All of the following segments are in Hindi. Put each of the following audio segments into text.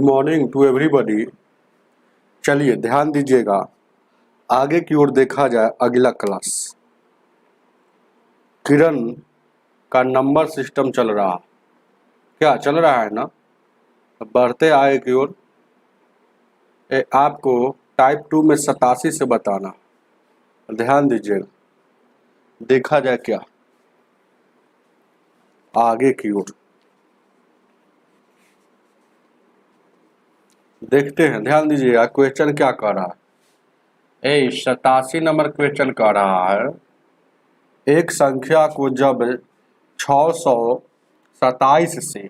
Morning to everybody. चलिए ध्यान दीजिएगा, आगे की ओर देखा जाए। अगला क्लास किरण का नंबर सिस्टम चल रहा, क्या चल रहा है ना। बढ़ते आगे की ओर आपको टाइप 2 में 87 से बताना। ध्यान दीजिएगा, देखा जाए क्या आगे की ओर देखते हैं। ध्यान दीजिएगा, क्वेश्चन क्या कह रहा है। 87 नंबर क्वेश्चन कह रहा है, एक संख्या को जब 627 से,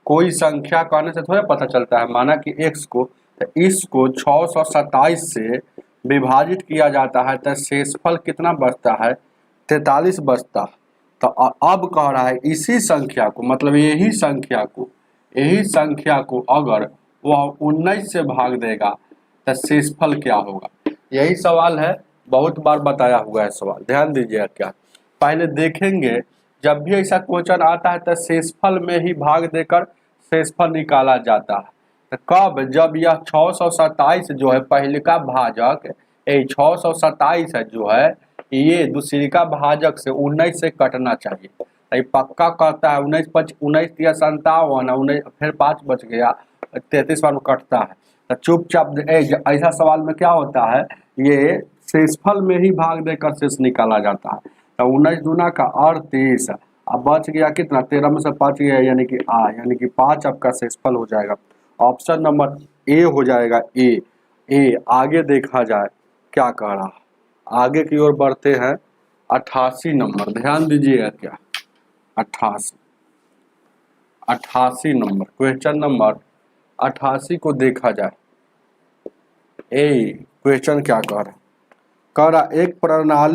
कोई संख्या कहने से थोड़ा पता चलता है, माना कि x को, तो इसको 627 से विभाजित किया जाता है तो शेषफल कितना बचता है, 43 बचता है। तो अब कह रहा है इसी संख्या को, मतलब यही संख्या को अगर वह 19 से भाग देगा तो शेषफल क्या होगा। यही सवाल है, बहुत बार बताया हुआ है सवाल। ध्यान दीजिएगा, क्या पहले देखेंगे, जब भी ऐसा क्वेश्चन आता है तो शेषफल में ही भाग देकर शेषफल निकाला जाता है। तो कब, जब यह 627 जो है पहले का भाजक, 627 है जो है ये दूसरी का भाजक से 19 से कटना चाहिए। तो पक्का कहता है 19 5 19 या 57, 19 फिर 5 बच गया, 33 बार में कटता है। तो चुपचाप ऐसा सवाल में क्या होता है, ये शेषफल में ही भाग देकर शेष निकाला जाता है। तो 19 दूना का 38, अब बच गया कितना, 13 में से 5 गया, यानी कि 5 आपका शेषफल हो जाएगा। ऑप्शन नंबर ए हो जाएगा। ए आगे देखा जाए क्या कह रहा है, आगे की ओर बढ़ते हैं। 88 नंबर, ध्यान दीजिएगा, क्या 88 नंबर क्वेश्चन नंबर 88 को देखा जाए। क्वेश्चन क्या कह रहा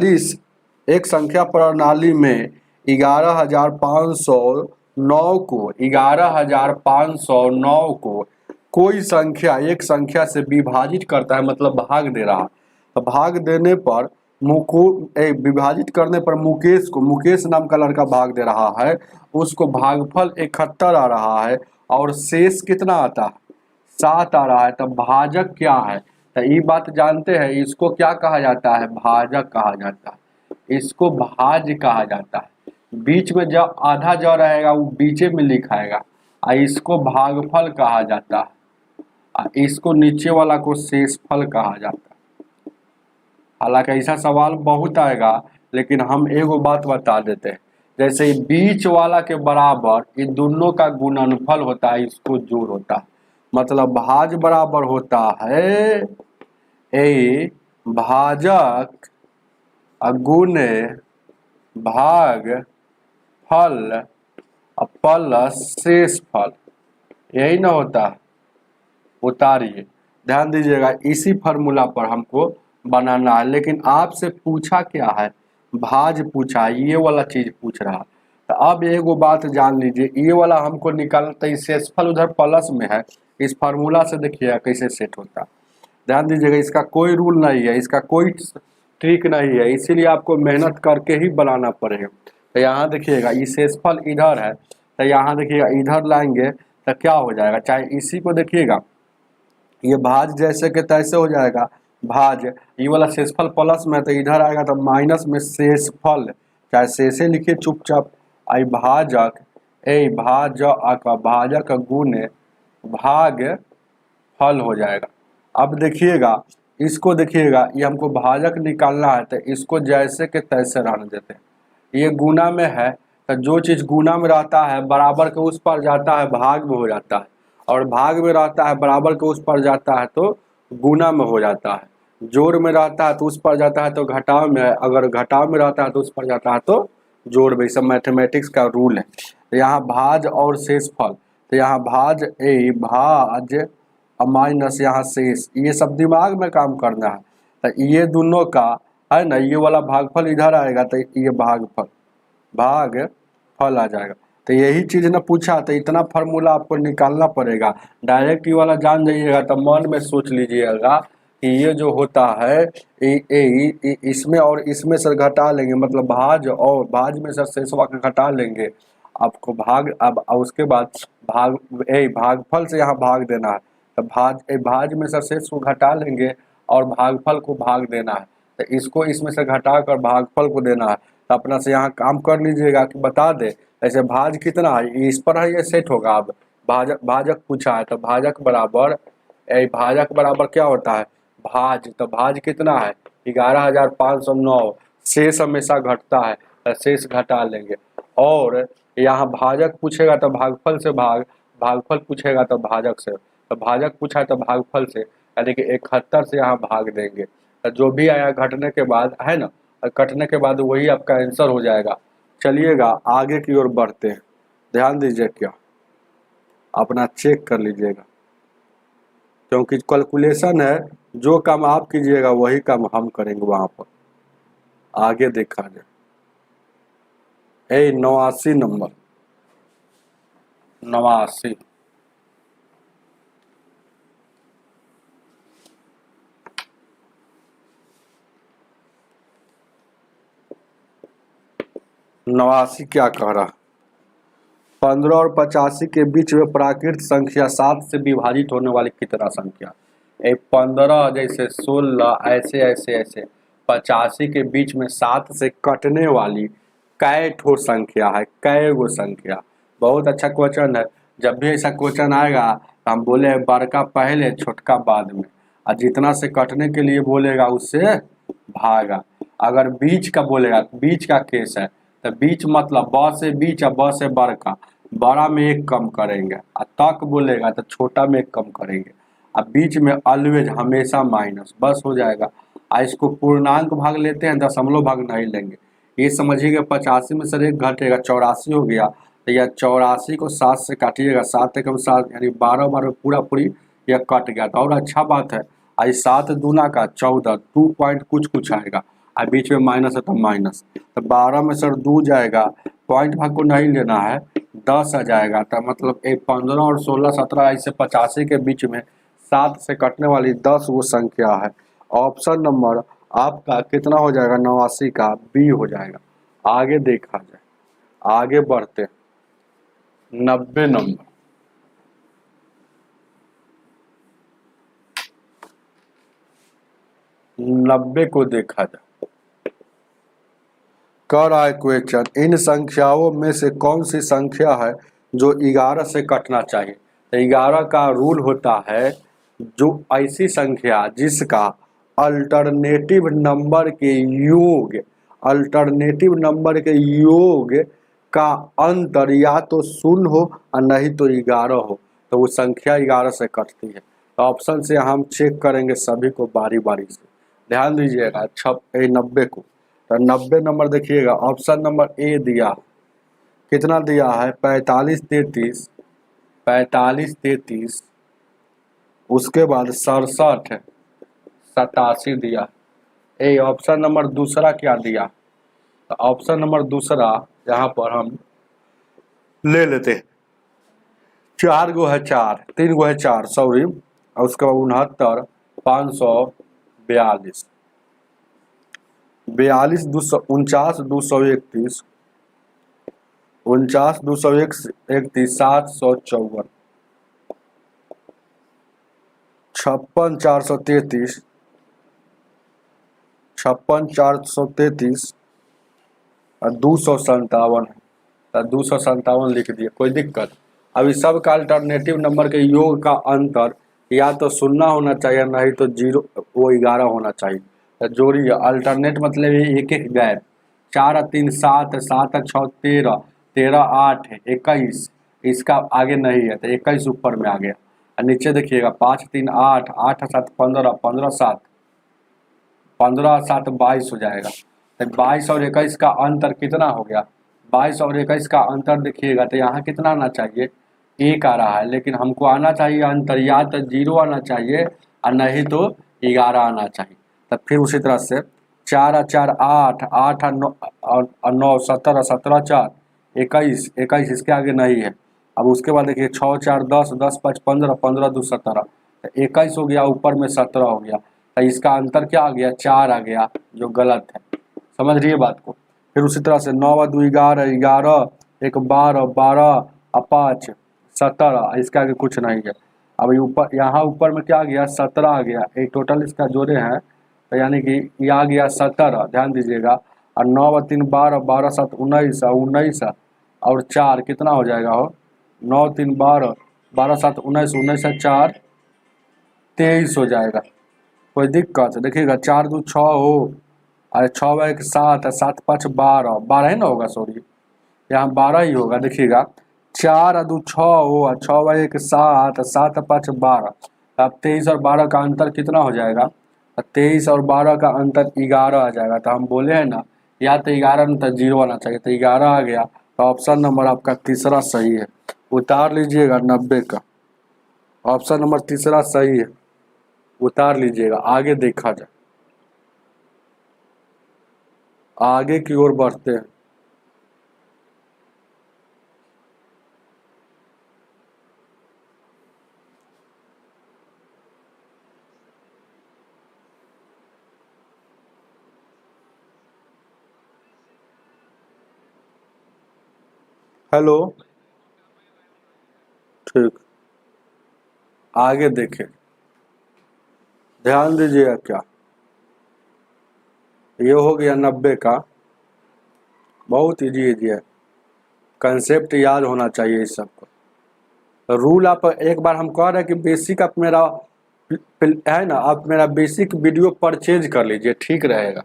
एक संख्या प्रणाली में 11,509 को कोई संख्या एक संख्या से विभाजित करता है, मतलब भाग दे रहा है। तो भाग देने पर विभाजित करने पर मुकेश नाम का लड़का भाग दे रहा है, उसको भागफल 71 आ रहा है और शेष कितना आता है, 7 आ रहा है। तब भाजक क्या है, तो ये बात जानते हैं, इसको क्या कहा जाता है, भाजक कहा जाता है, इसको भाज कहा जाता है। बीच में जब आधा जो रहेगा वो बीचे में लिखाएगा, इसको भागफल कहा जाता है, इसको नीचे वाला को शेषफल कहा जाता है। हालांकि ऐसा सवाल बहुत आएगा, लेकिन हम एगो बात बता देते हैं, जैसे बीच वाला के बराबर इन दोनों का गुणनफल होता है, इसको जोड़ होता है। मतलब भाज बराबर होता है भाजक गुणे भाग फल प्लस शेषफल, यही ना होता है। उतारिए, ध्यान दीजिएगा, इसी फार्मूला पर हमको बनाना है। लेकिन आपसे पूछा क्या है, भाज पूछा है, ये वाला चीज पूछ रहा है। तो अब एगो बात जान लीजिए, ये वाला हमको निकालना, तो शेषफल उधर प्लस में है, इस फार्मूला से देखिएगा कैसे सेट होता है। ध्यान दीजिएगा, इसका कोई रूल नहीं है, इसका कोई ट्रिक नहीं है, इसीलिए आपको मेहनत करके ही बनाना पड़ेगा। तो यहाँ देखिएगा, ये शेषफल इधर है, तो यहाँ देखिएगा इधर लाएंगे तो क्या हो जाएगा, चाहे इसी को देखिएगा, ये भाज जैसे के तैसे हो जाएगा, भाज ये वाला शेषफल प्लस में, तो इधर आएगा तो माइनस में शेषफल, चाहे शेषे लिखिए चुपचाप। आई भाजक भाजक गुणे भाग फल हो जाएगा। अब देखिएगा, इसको देखिएगा, ये हमको भाजक निकालना है, तो इसको जैसे के तैसे रहने देते हैं। ये गुना में है, तो जो चीज़ गुना में रहता है बराबर के उस पर जाता है, भाग में हो जाता है, और भाग में रहता है बराबर के उस पर जाता है तो गुना में हो जाता है। जोड़ में रहता है तो उस पर जाता है तो घटाव में, अगर घटाव में रहता है तो उस पर जाता है तो जोड़ में। सब मैथमेटिक्स का रूल है। तो यहाँ भाज और शेषफल, तो यहाँ भाज भाज माइनस यहाँ शेष, ये सब दिमाग में काम करना है। तो ये दोनों का है ना, ये वाला भागफल इधर आएगा तो ये भागफल आ जाएगा। तो यही चीज़ ना पूछा, तो इतना फार्मूला आपको निकालना पड़ेगा। डायरेक्ट ये वाला जान जाइएगा तो मन में सोच लीजिएगा कि ये जो होता है इसमें और इसमें से घटा लेंगे, मतलब भाज और भाज में से शेषवा का घटा लेंगे, आपको भाग, अब उसके बाद भागफल से यहाँ भाग देना है। तो भाज में से शेष को घटा लेंगे और भागफल को भाग देना है, तो इसको इसमें से घटा कर भागफल को देना है। तो अपना से यहाँ काम कर लीजिएगा कि बता दे ऐसे भाज कितना है, इस पर है ये सेट होगा। अब भाजक पूछा है तो भाजक बराबर क्या होता है भाज, तो भाज कितना है 11,509। शेष हमेशा घटता है तो शेष घटा लेंगे। और यहाँ भाजक पूछेगा तो भागफल से भागफल पूछेगा तो भाजक से, तो भाजक पूछा है तो भागफल से, यानी कि 71 से यहाँ भाग देंगे। तो जो भी आया घटने के बाद है ना, कटने के बाद वही आपका आंसर हो जाएगा। चलिएगा आगे की ओर बढ़ते हैं, ध्यान दीजिए क्या अपना चेक कर लीजिएगा, क्योंकि कैलकुलेशन है, जो काम आप कीजिएगा वही काम हम करेंगे वहां पर। आगे देखा जाए 89 नंबर 89 89 क्या कह रहा, 15 और 85 के बीच में प्राकृत संख्या 7 से विभाजित होने वाली कितना संख्या। 15 जैसे 16 ऐसे ऐसे ऐसे 85 के बीच में 7 से कटने वाली कै ठो संख्या है, कै गो संख्या। बहुत अच्छा क्वेश्चन है। जब भी ऐसा क्वेश्चन आएगा तो हम बोले बड़का पहले छोटका बाद में, और जितना से कटने के लिए बोलेगा उससे भागा। अगर बीच का बोलेगा, बीच का केस है, तो बीच मतलब ब से बीच और ब से बड़का, बड़ा में एक कम करेंगे, और तक बोलेगा तो छोटा में एक कम करेंगे, और बीच में ऑलवेज हमेशा माइनस, बस हो जाएगा। और इसको पूर्णांक भाग लेते हैं, दशमलव भाग नहीं लेंगे। ये समझिएगा 85 में से एक घटेगा 84 हो गया, तो यह 84 को 7 से काटिएगा, 7 एकम 7 यानी 12 बार पूरा पूरी यह कट गया। तो और अच्छा बात है, आई 7 दूना का 14, 2 पॉइंट कुछ आएगा, और बीच में माइनस है तो माइनस, तो 12 में सर 2 जाएगा, पॉइंट भाग को नहीं लेना है, 10 आ जाएगा। तो मतलब 15 और 16 17 ऐसे 85 के बीच में 7 से कटने वाली 10 वो संख्या है। ऑप्शन नंबर आपका कितना हो जाएगा 89 का बी हो जाएगा। आगे देखा जाए, आगे बढ़ते 90 नंबर 90 को देखा जाए, कर रहा है क्वेश्चन, इन संख्याओं में से कौन सी संख्या है जो 11 से कटना चाहिए। तो 11 का रूल होता है, जो ऐसी संख्या जिसका अल्टरनेटिव नंबर के योग, अल्टरनेटिव नंबर के योग का अंतर या तो 0 हो और नहीं तो 11 हो, तो वो संख्या 11 से कटती है। तो ऑप्शन से हम चेक करेंगे सभी को बारी बारी से, ध्यान दीजिएगा 90 को। तो 90 नंबर देखिएगा, ऑप्शन नंबर ए दिया, कितना दिया है 45 33, 45 33, उसके बाद 67 87 दिया। ए ऑप्शन नंबर दूसरा क्या दिया, तो ऑप्शन नंबर दूसरा यहाँ पर हम ले लेते हैं, 4 गो है 4, 3 गो है 4 सॉरी, और उसके बाद 69 542, 42 249 231, 49 231 754, 56 433, 56 433 और 257 है, तो 257 लिख दिए, कोई दिक्कत। अभी सब का अल्टरनेटिव नंबर के योग का अंतर या तो 0 होना चाहिए नहीं तो 0 वो 11 होना चाहिए। तो जोड़िए, अल्टरनेट मतलब एक एक गैप, 4 और 3 7, 7 और 6 13, 13 8 21, इसका आगे नहीं है तो 21 ऊपर में आ गया। और नीचे देखिएगा 5 3 8, 8 7 15, 15 7, 15 7 22 हो जाएगा। तो 22 और 21 का अंतर कितना हो गया, 22 और 21 का अंतर देखिएगा तो यहाँ कितना आना चाहिए, 1 आ रहा है, लेकिन हमको आना चाहिए अंतर या तो 0 आना चाहिए और नहीं तो 11 आना चाहिए। तब फिर उसी तरह से 4 और 4 8, 8 और 9 17, 17 4 21, 21 इसके आगे नहीं है। अब उसके बाद देखिए 6 4 10, 10 5 15, 15 2 17, तो 21 हो गया, ऊपर में 17 हो गया, तो इसका अंतर क्या आ गया 4 आ गया, जो गलत है। समझ रही है बात को। फिर उसी तरह से 9 और 2 11, 11 1 12, 12 और 5 17, इसके आगे कुछ नहीं है। अब ऊपर यहाँ ऊपर में क्या आ गया 17 आ गया, ये टोटल इसका जोड़े हैं तो यानी कि ये आ गया 17, ध्यान दीजिएगा। और 9 और 3 12, 12 7 19, 19 और 4 कितना हो जाएगा हो, 9 3 12, 12 7 19, 19 से 4 23 हो जाएगा। कोई दिक्कत देखिएगा, 4 2 6 हो, अरे 6 1 7, 7 5 12, 12 ही ना होगा, सॉरी यहाँ 12 ही होगा। देखिएगा 4 2 6 हो, 6 1 7, 7 5 12, अब 23 और 12 का अंतर कितना हो जाएगा, 23 और 12 का अंतर 11 आ जाएगा। तो हम बोले हैं ना, या तो 11 नहीं तो 0 आना चाहिए, तो 11 आ गया। तो ऑप्शन नंबर आपका तीसरा सही है, उतार लीजिएगा 90 का, ऑप्शन नंबर तीसरा सही है, उतार लीजिएगा। आगे देखा जाए, आगे की ओर बढ़ते हैं। हेलो, ठीक, आगे देखें, ध्यान दीजिएगा। क्या ये हो गया 90 का, बहुत इजी है, कंसेप्ट याद होना चाहिए इस सबको। रूल आप एक बार हम कह रहे हैं कि बेसिक आप मेरा है ना, आप मेरा बेसिक वीडियो परचेज कर लीजिए, ठीक रहेगा,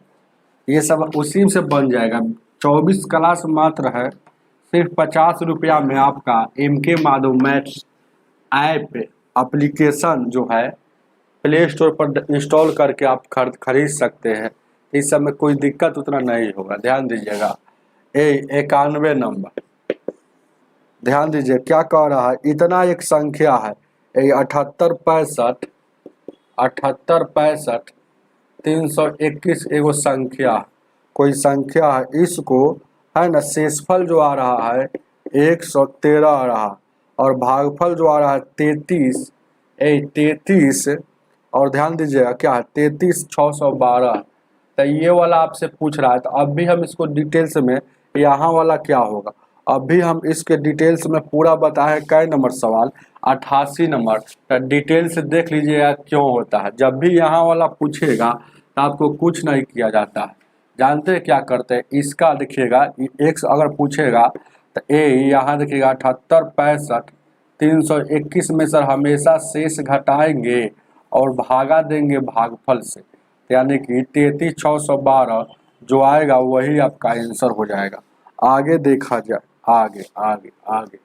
ये सब उसी से बन जाएगा। 24 क्लास मात्र है, सिर्फ 50 रुपया में आपका MK Madhav maths app application जो है प्ले स्टोर पर इंस्टॉल करके आप खरीद सकते हैं। इस सब में कोई दिक्कत उतना नहीं होगा। ध्यान दीजिएगा, 91 नंबर, ध्यान दीजिए क्या कह रहा है, इतना एक संख्या है, 78 65 321 एगो संख्या, कोई संख्या है, इसको है ना शेषफल जो आ रहा है 113 आ रहा, और भागफल जो आ रहा है 33 और ध्यान दीजिएगा क्या है 33,612। तो ये वाला आपसे पूछ रहा है, तो अब भी हम इसको डिटेल्स में, यहाँ वाला क्या होगा अभी हम इसके डिटेल्स में पूरा बताए। कै नंबर सवाल, 88 नंबर। तो डिटेल्स देख लीजिएगा क्यों होता है। जब भी यहाँ वाला पूछेगा तो आपको कुछ नहीं किया जाता है, जानते हैं क्या करते हैं, इसका देखिएगा x अगर पूछेगा तो यहाँ देखिएगा 78 65 321 में सर हमेशा शेष घटाएंगे और भागा देंगे भागफल से, यानी कि 33,612 जो आएगा वही आपका आंसर हो जाएगा। आगे देखा जाए, आगे आगे आगे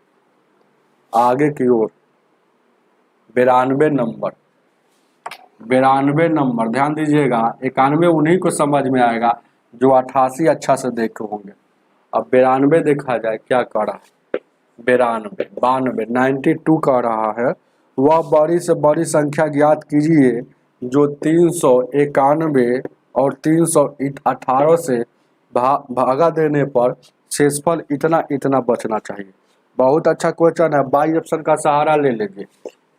आगे की ओर 92 नंबर, 92 नंबर, ध्यान दीजिएगा। 91 उन्हीं को समझ में आएगा जो 88 अच्छा से देखे होंगे। अब 92 देखा जाए क्या कर रहा है, 92 92 कर रहा है। वह बड़ी से बड़ी संख्या ज्ञात कीजिए जो 391 और 318 से भागा देने पर शेषफल इतना इतना बचना चाहिए। बहुत अच्छा क्वेश्चन है, बाई ऑप्शन का सहारा ले लीजिए,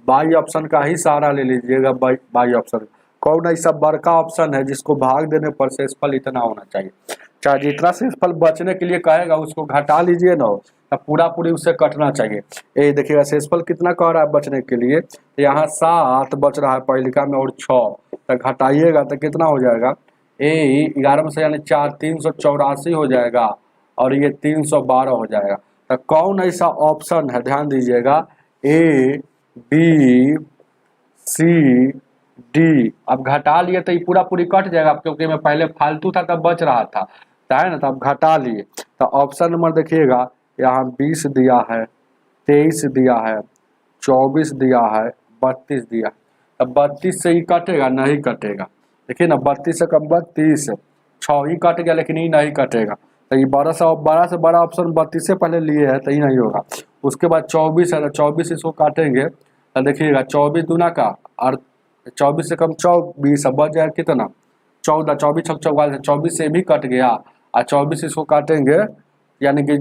बाई ऑप्शन का ही सहारा ले लीजिएगा। बाई ऑप्शन कौन ऐसा बड़का ऑप्शन है जिसको भाग देने पर शेषफल इतना होना चाहिए, चाहे जितना शेषफल बचने के लिए कहेगा उसको घटा लीजिए ना, तो पूरा पूरी उससे कटना चाहिए। ये देखिएगा शेषफल कितना कह रहा है बचने के लिए, तो यहाँ 7 बच रहा है पहिलिका में और 6, तो घटाइएगा तो कितना हो जाएगा, 11 में से यानी 4 384 हो जाएगा और ये 312 हो जाएगा। तो कौन ऐसा ऑप्शन है, ध्यान दीजिएगा, A B C D। अब घटा लिए तो ये पूरा पूरी कट जाएगा, क्योंकि मैं पहले फालतू था तब बच रहा था, है ना, तो अब घटा लिए। तो ऑप्शन नंबर देखिएगा, यहाँ 20 दिया है, 23 दिया है, 24 दिया है, 32 दिया। अब 32 से ही कटेगा, नहीं कटेगा, देखिए ना, 32 से कम 32, 6 ही कट गया, लेकिन ये नहीं कटेगा। तो ये 12 से बड़ा ऑप्शन 32 से पहले लिए है, तो ये नहीं होगा। उसके बाद 24 है, तो 24 इसको काटेंगे तो देखिएगा 24 दूना का, और 24 से कम 24, बच जाएगा कितना, 14, 24 6 44, 24 से भी कट गया, और 24 इसको काटेंगे यानी कि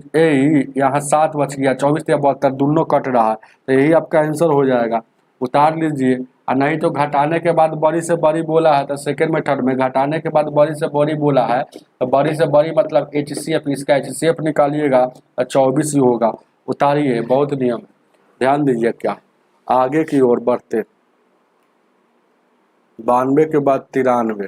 यहाँ 7 बच गया, 24 या 72 दोनों कट रहा है, तो यही आपका आंसर हो जाएगा, उतार लीजिए। और नहीं तो घटाने के बाद बड़ी से बड़ी बोला है, तो सेकेंड मेथड में घटाने के बाद बड़ी से बड़ी बोला है, तो बड़ी से बड़ी मतलब HCF, इसका HCF निकालिएगा तो 24 ही होगा। उतारिए, बहुत नियम, ध्यान दीजिए क्या। आगे की ओर बढ़ते। 92 के बाद 93,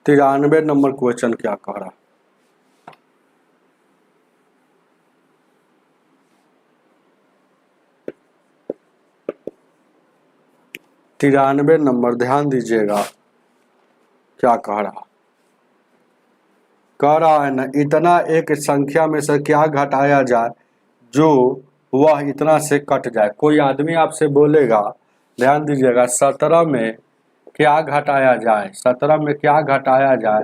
93 नंबर क्वेश्चन क्या कह रहा है? 93 नंबर, ध्यान दीजिएगा क्या कह रहा है ना, इतना एक संख्या में से क्या घटाया जाए जो वह इतना से कट जाए। कोई आदमी आपसे बोलेगा, ध्यान दीजिएगा, 17 में क्या घटाया जाए, 17 में क्या घटाया जाए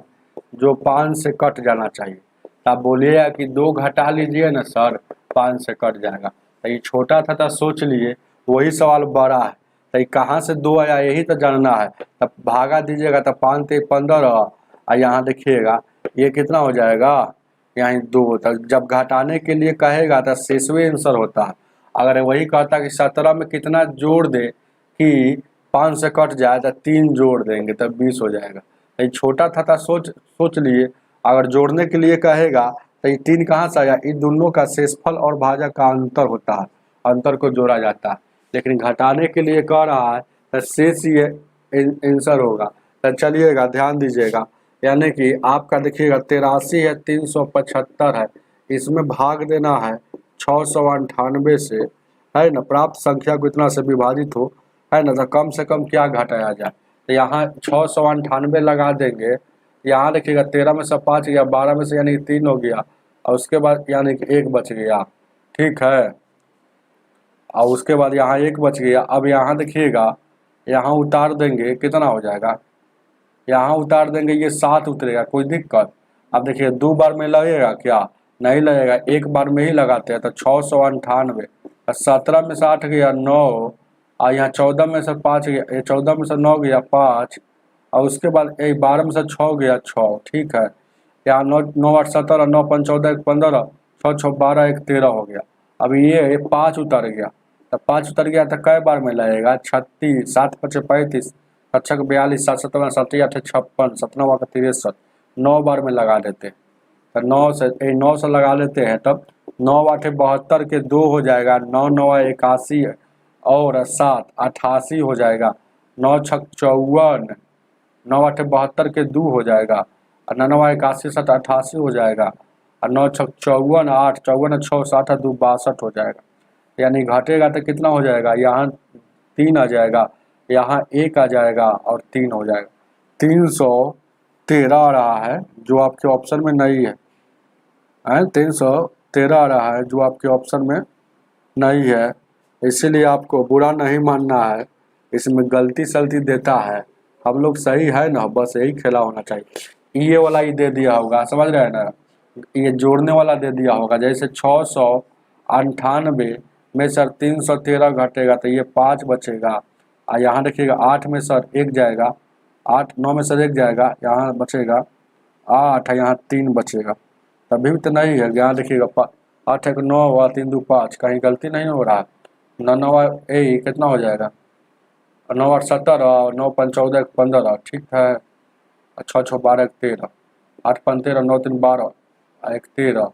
जो 5 से कट जाना चाहिए। तो आप बोलिएगा कि 2 घटा लीजिए ना सर, 5 से कट जाएगा। तो ये छोटा था तो सोच लिए, वही सवाल बड़ा है। तो ये कहाँ से 2 आया यही तो जानना है। तब भागा दीजिएगा तो 5 से 15, और यहाँ देखिएगा ये कितना हो जाएगा, यहाँ 2। तो जब घटाने के लिए कहेगा तो शेषवे आंसर होता है। अगर वही कहता कि 17 में कितना जोड़ दे कि 5 से कट जाए तो 3 जोड़ देंगे तब 20 हो जाएगा। ये छोटा था सोच लिए। अगर जोड़ने के लिए कहेगा तो ये 3 कहाँ से आया, इन दोनों का शेषफल और भाजक का अंतर होता है, अंतर को जोड़ा जाता है। लेकिन घटाने के लिए कह रहा है तो शेष ये आंसर होगा। तो चलिएगा ध्यान दीजिएगा, यानी कि आपका देखिएगा 83 है, 375 है, इसमें भाग देना है 698 से, है ना। प्राप्त संख्या को इतना से विभाजित हो, है ना। तो कम से कम क्या घटाया जाए, तो यहाँ 698 लगा देंगे। यहाँ देखिएगा 13 में से 5 गया, 12 में से यानी कि 3 हो गया, और उसके बाद यानी कि 1 बच गया, ठीक है। और उसके बाद यहाँ 1 बच गया। अब यहाँ देखिएगा, यहाँ उतार देंगे कितना हो जाएगा, यहाँ उतार देंगे ये 7 उतरेगा, कोई दिक्कत। अब देखिए 2 बार में लगेगा क्या, नहीं लगेगा, 1 बार में ही लगाते हैं। तो 698, 17 में से 8 गया 9, और यहाँ 14 में से 5 गया, 14 में से 9 गया 5, और उसके बाद 12 में से 6 गया 6, ठीक है। यहाँ 9 8 17, 9 5 14 1 15, 6 6 12 1 13 हो गया। अब ये 5 उतर गया, तो 5 उतर गया तो कै बार में लगेगा, 36, 7 5 35, 6 42, 7 7 7 8 56, 7 9 63, 9 बार में लगा देते हैं। तो 9 से लगा लेते हैं, तब 9 8 72 के 2 हो जाएगा, 9 9 81 और 7 88 हो जाएगा, 9 6 54, 9 8 72 के 2 हो जाएगा, और 9 9 81 7 88 हो जाएगा, और 9 6 54 8 54 6 7 2 62 हो जाएगा। यानी घटेगा तो कितना हो जाएगा, यहाँ 3 आ जाएगा, यहाँ 1 आ जाएगा और 3 हो जाएगा। 313 आ रहा है जो आपके ऑप्शन में नहीं है, 313 आ रहा है जो आपके ऑप्शन में नहीं है। इसीलिए आपको बुरा नहीं मानना है, इसमें गलती सलती देता है। हम लोग सही है ना, बस यही खेला होना चाहिए। ये वाला ही दे दिया होगा, समझ रहे हैं ना, ये जोड़ने वाला दे दिया होगा। जैसे 698 में सर 313 घटेगा तो ये 5 बचेगा, और यहाँ देखिएगा 8 में सर 1 जाएगा, 8 9 में सर 1 जाएगा, यहाँ बचेगा 8, यहाँ 3 बचेगा। तभी भी तो नहीं है, यहाँ देखिएगा 8 1 9 और 3 2 5, कहीं गलती नहीं हो रहा है। 9 9 कितना हो जाएगा, 9 8 17, 9 5 14 1 15, ठीक है। 6 6 12 1 13, 8 5 13, 9 3 12 1 13,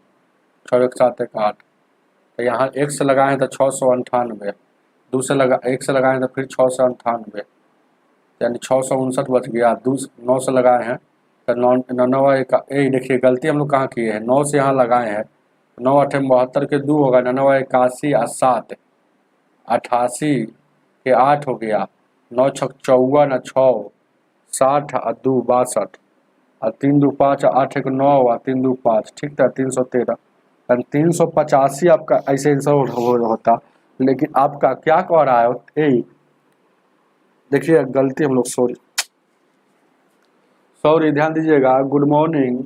6 1 7 1 8। तो यहाँ 1 से लगाए तो 698, 2 से 1 से लगाए तो फिर 698, यानी 659 बच गया। 9 से लगाए हैं तो 9 9 1 देखिए गलती हम लोग कहाँ किए हैं, 9 से यहाँ लगाए हैं, 9 8 72 के 2 होगा, 9 9 81 और 7 88 के 8 हो गया, 9 6 54 6 60 और 2 62, और 3 2 5 8 1 9 और 3 2 5, ठीक था। 313, 385 आपका ऐसे आंसर होता। लेकिन आपका क्या कह रहा है, देखिए गलती हम लोग, सॉरी ध्यान दीजिएगा। गुड मॉर्निंग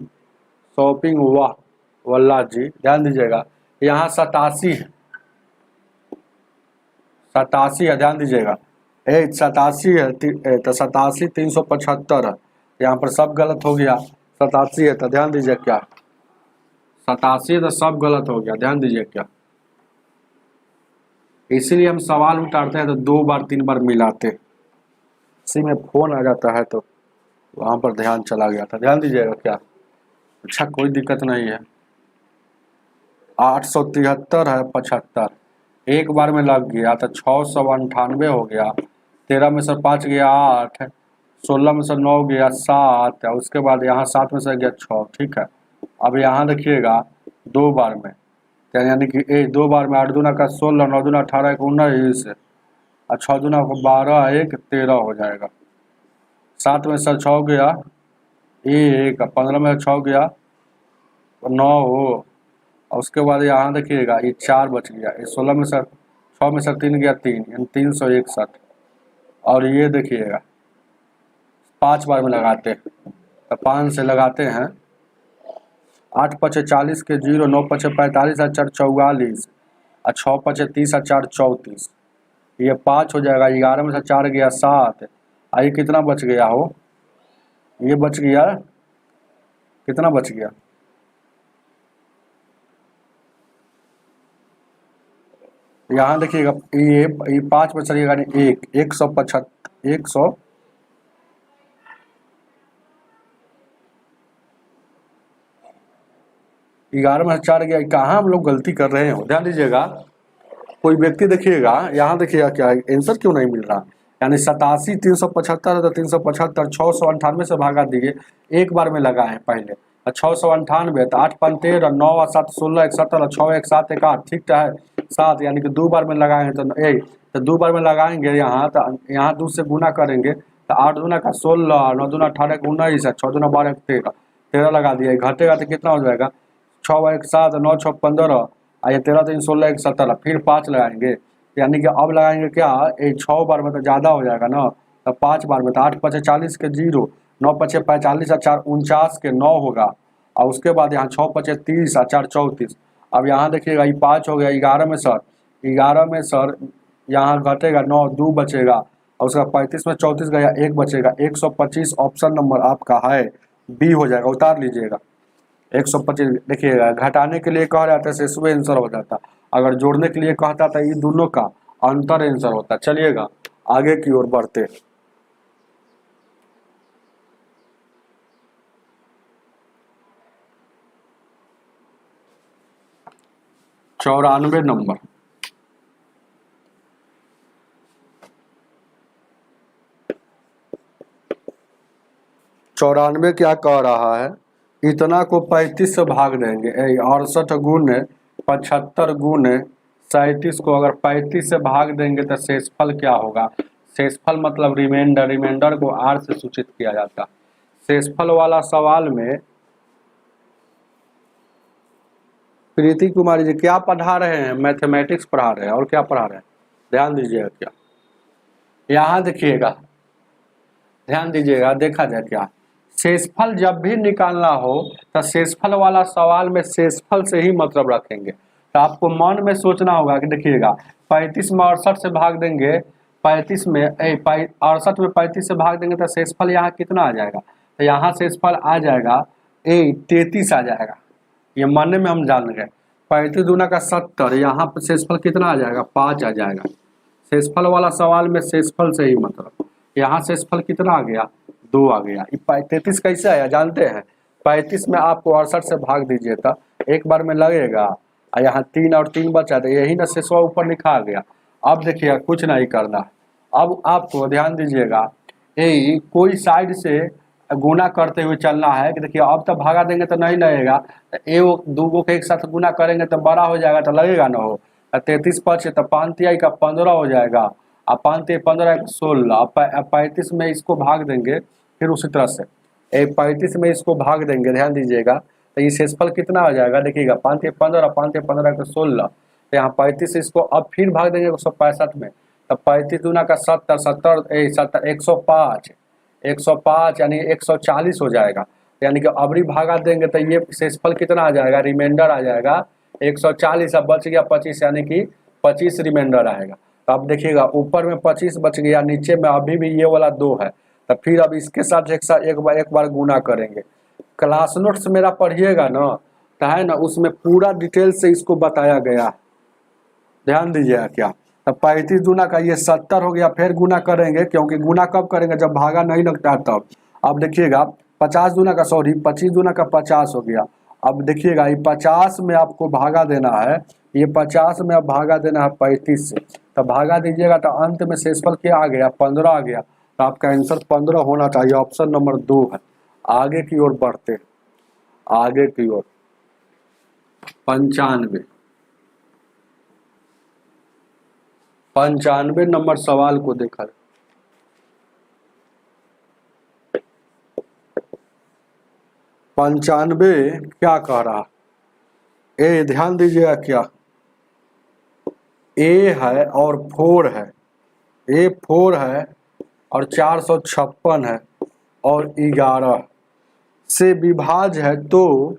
शॉपिंग वाह वल्ला जी, ध्यान दीजिएगा, यहाँ 87 है, 87 है, ध्यान दीजिएगा। 87 है, तो 87 375 है, यहाँ पर सब गलत हो गया। 87 है तो ध्यान दीजिए क्या, 87 तो सब गलत हो गया, ध्यान दीजिए क्या। इसीलिए हम सवाल उतारते हैं तो 2 बार 3 बार मिलाते। इसी में फोन आ जाता है तो वहाँ पर ध्यान चला गया था, ध्यान दीजिएगा क्या। अच्छा कोई दिक्कत नहीं है। 873 है 75, एक बार में लग गया तो 698 हो गया। 13 में से 5 गया 8, 16 में से 9 गया 7, उसके बाद यहाँ 7 में से गया 6। ठीक है, अब यहाँ देखिएगा 2 बार में, यानी कि 2 बार में 8 दूना का 16, 9 दूना 18, 1 19 और 6 दूना को 12, 1 13 हो जाएगा। 7 में से 6 गया 1, 15 में से 6 गया 9 हो, और उसके बाद यहाँ देखिएगा ये 4 बच गया, ये 16 में से 6 में से 3 गया 3, यानी 361। और ये देखिएगा 5 बार में लगाते हैं तो 5 से लगाते हैं। 8 पचे 40 के 0, 9 पचे 45 और 4 44 और 6 पचे 30 और 4 34, ये 5 हो जाएगा। 11 में से 4 गया 7, और ये कितना बच गया हो, ये बच गया, कितना बच गया, यहाँ देखिएगा ये 5 में चलिएगा 175, 100 11 में से 4 गया। कहाँ हम लोग गलती कर रहे हैं, ध्यान दीजिएगा। कोई व्यक्ति देखिएगा, यहाँ देखिएगा क्या आंसर क्यों नहीं मिल रहा, यानी 87 375 है तो 375 698 से भागा दीजिए, एक बार में लगाए पहले 698, तो 8 5 13, 9 और 7 16, 71 और 6 1 7 1 8, ठीक है 7, यानी कि 2 बार में लगाएंगे तो 2 बार में लगाएंगे यहाँ, तो यहाँ 2 से गुना करेंगे तो 8 दूना का 16, 9 दूना 18, 19, 6 दूना 12, 13, 13 लगा दिए, घटेगा तो कितना हो जाएगा 6 1 7, 9 6 15, ये 13 3 16 1 17, फिर 5 लगाएंगे, यानी कि अब लगाएंगे क्या, ये 6 बार में तो ज़्यादा हो जाएगा ना, तो 5 बार में तो 8 पचे 40 के 0, 9 पचे 45 और 4 49 के 9 होगा, और उसके बाद यहाँ 6 पचे 30 और 4 34। अब यहाँ देखिएगा ये 5 हो गया, 11 में सर, 11 में सर यहाँ घटेगा 9, 2 बचेगा, और उसका 35 में 34 गया 1 बचेगा, 125 ऑप्शन नंबर आपका है बी हो जाएगा, उतार लीजिएगा। 125 देखिएगा, घटाने के लिए कह रहा था इसमें आंसर हो जाता, अगर जोड़ने के लिए कहता था ये दोनों का अंतर आंसर होता। चलिएगा आगे की ओर बढ़ते। चौरानवे नंबर, चौरानवे क्या कह रहा है, इतना को 35 से भाग देंगे, 68 गुने 75 गुने 37 को अगर 35 से भाग देंगे तो शेषफल क्या होगा। शेषफल मतलब रिमाइंडर, रिमाइंडर को आर से सूचित किया जाता। शेषफल वाला सवाल में प्रीति कुमारी जी क्या पढ़ा रहे हैं, मैथमेटिक्स पढ़ा रहे हैं, और क्या पढ़ा रहे हैं, ध्यान दीजिएगा क्या, यहाँ देखिएगा, ध्यान दीजिएगा, देखा जाए क्या, शेषफल जब भी निकालना हो तो शेषफल वाला सवाल में शेषफल से ही मतलब रखेंगे। तो आपको मन में सोचना होगा कि देखिएगा 35 में 68 से भाग देंगे, 35 में 68 में 35 से भाग देंगे तो शेषफल यहाँ कितना आ जाएगा, तो यहाँ शेषफल आ जाएगा 33 आ जाएगा, ये मानने में हम जान गए। 35 दूना का 70, यहाँ पर शेषफल कितना आ जाएगा 5 आ जाएगा। शेषफल वाला सवाल में शेषफल से ही मतलब, यहाँ शेषफल कितना आ गया 2 आ गया। 33 कैसे आया जानते हैं, 35 में आपको 68 से भाग दीजिए तो एक बार में लगेगा, और यहाँ 3 और 3 बचा, तो यही ना शेषवा ऊपर लिखा गया। अब देखिएगा कुछ नहीं करना, अब आपको ध्यान दीजिएगा, यही कोई साइड से गुना करते हुए चलना है कि देखिए अब तो भागा देंगे तो नहीं लगेगा, तो एक दो के एक साथ गुना करेंगे तो बड़ा हो जाएगा तो लगेगा ना हो। 33 पचे तो 5 तिहाई का 15 हो जाएगा, अब 5 तिहाई 15 16, अब 35 में इसको भाग देंगे, फिर उसी तरह से 35 में इसको भाग देंगे, ध्यान दीजिएगा, तो ये शेषफल कितना हो जाएगा देखिएगा 5 तिहाई 15, 5 तिहाई 15 का 16, तो यहाँ 35 इसको अब फिर भाग देंगे 165 में, तब 35 दूना का 70, 70 105, 105 यानी 140 हो जाएगा, यानी कि अबरी भागा देंगे तो ये शेषफल कितना आ जाएगा, रिमाइंडर आ जाएगा 140, अब बच गया 25, यानी कि 25 रिमाइंडर आएगा। तो अब देखिएगा ऊपर में 25 बच गया, नीचे में अभी भी ये वाला 2 है, तो फिर अब इसके साथ एक बार गुना करेंगे। क्लास नोट्स मेरा पढ़िएगा ना, तो है ना, उसमें पूरा डिटेल से इसको बताया गया, ध्यान दीजिएगा क्या, तो 35 दूना का ये 70 हो गया, फिर गुना करेंगे क्योंकि गुना कब करेंगे जब भागा नहीं लगता है तब। अब देखिएगा 50 दूना का 25 दूना का 50 हो गया। अब देखिएगा ये 50 में आपको भागा देना है, ये 50 में अब भागा देना है 35 से, तो भागा दीजिएगा तो अंत में शेषफल क्या आ गया 15 आ गया। तो आपका आंसर 15 होना चाहिए, ऑप्शन नंबर 2 है। आगे की ओर बढ़ते हैं, आगे की ओर 95 नंबर सवाल को देखा। 95 क्या कह रहा, ए ध्यान दीजिएगा क्या, ए है और 4 है, ए 4 है और 456 है और 11 से विभाज्य है, तो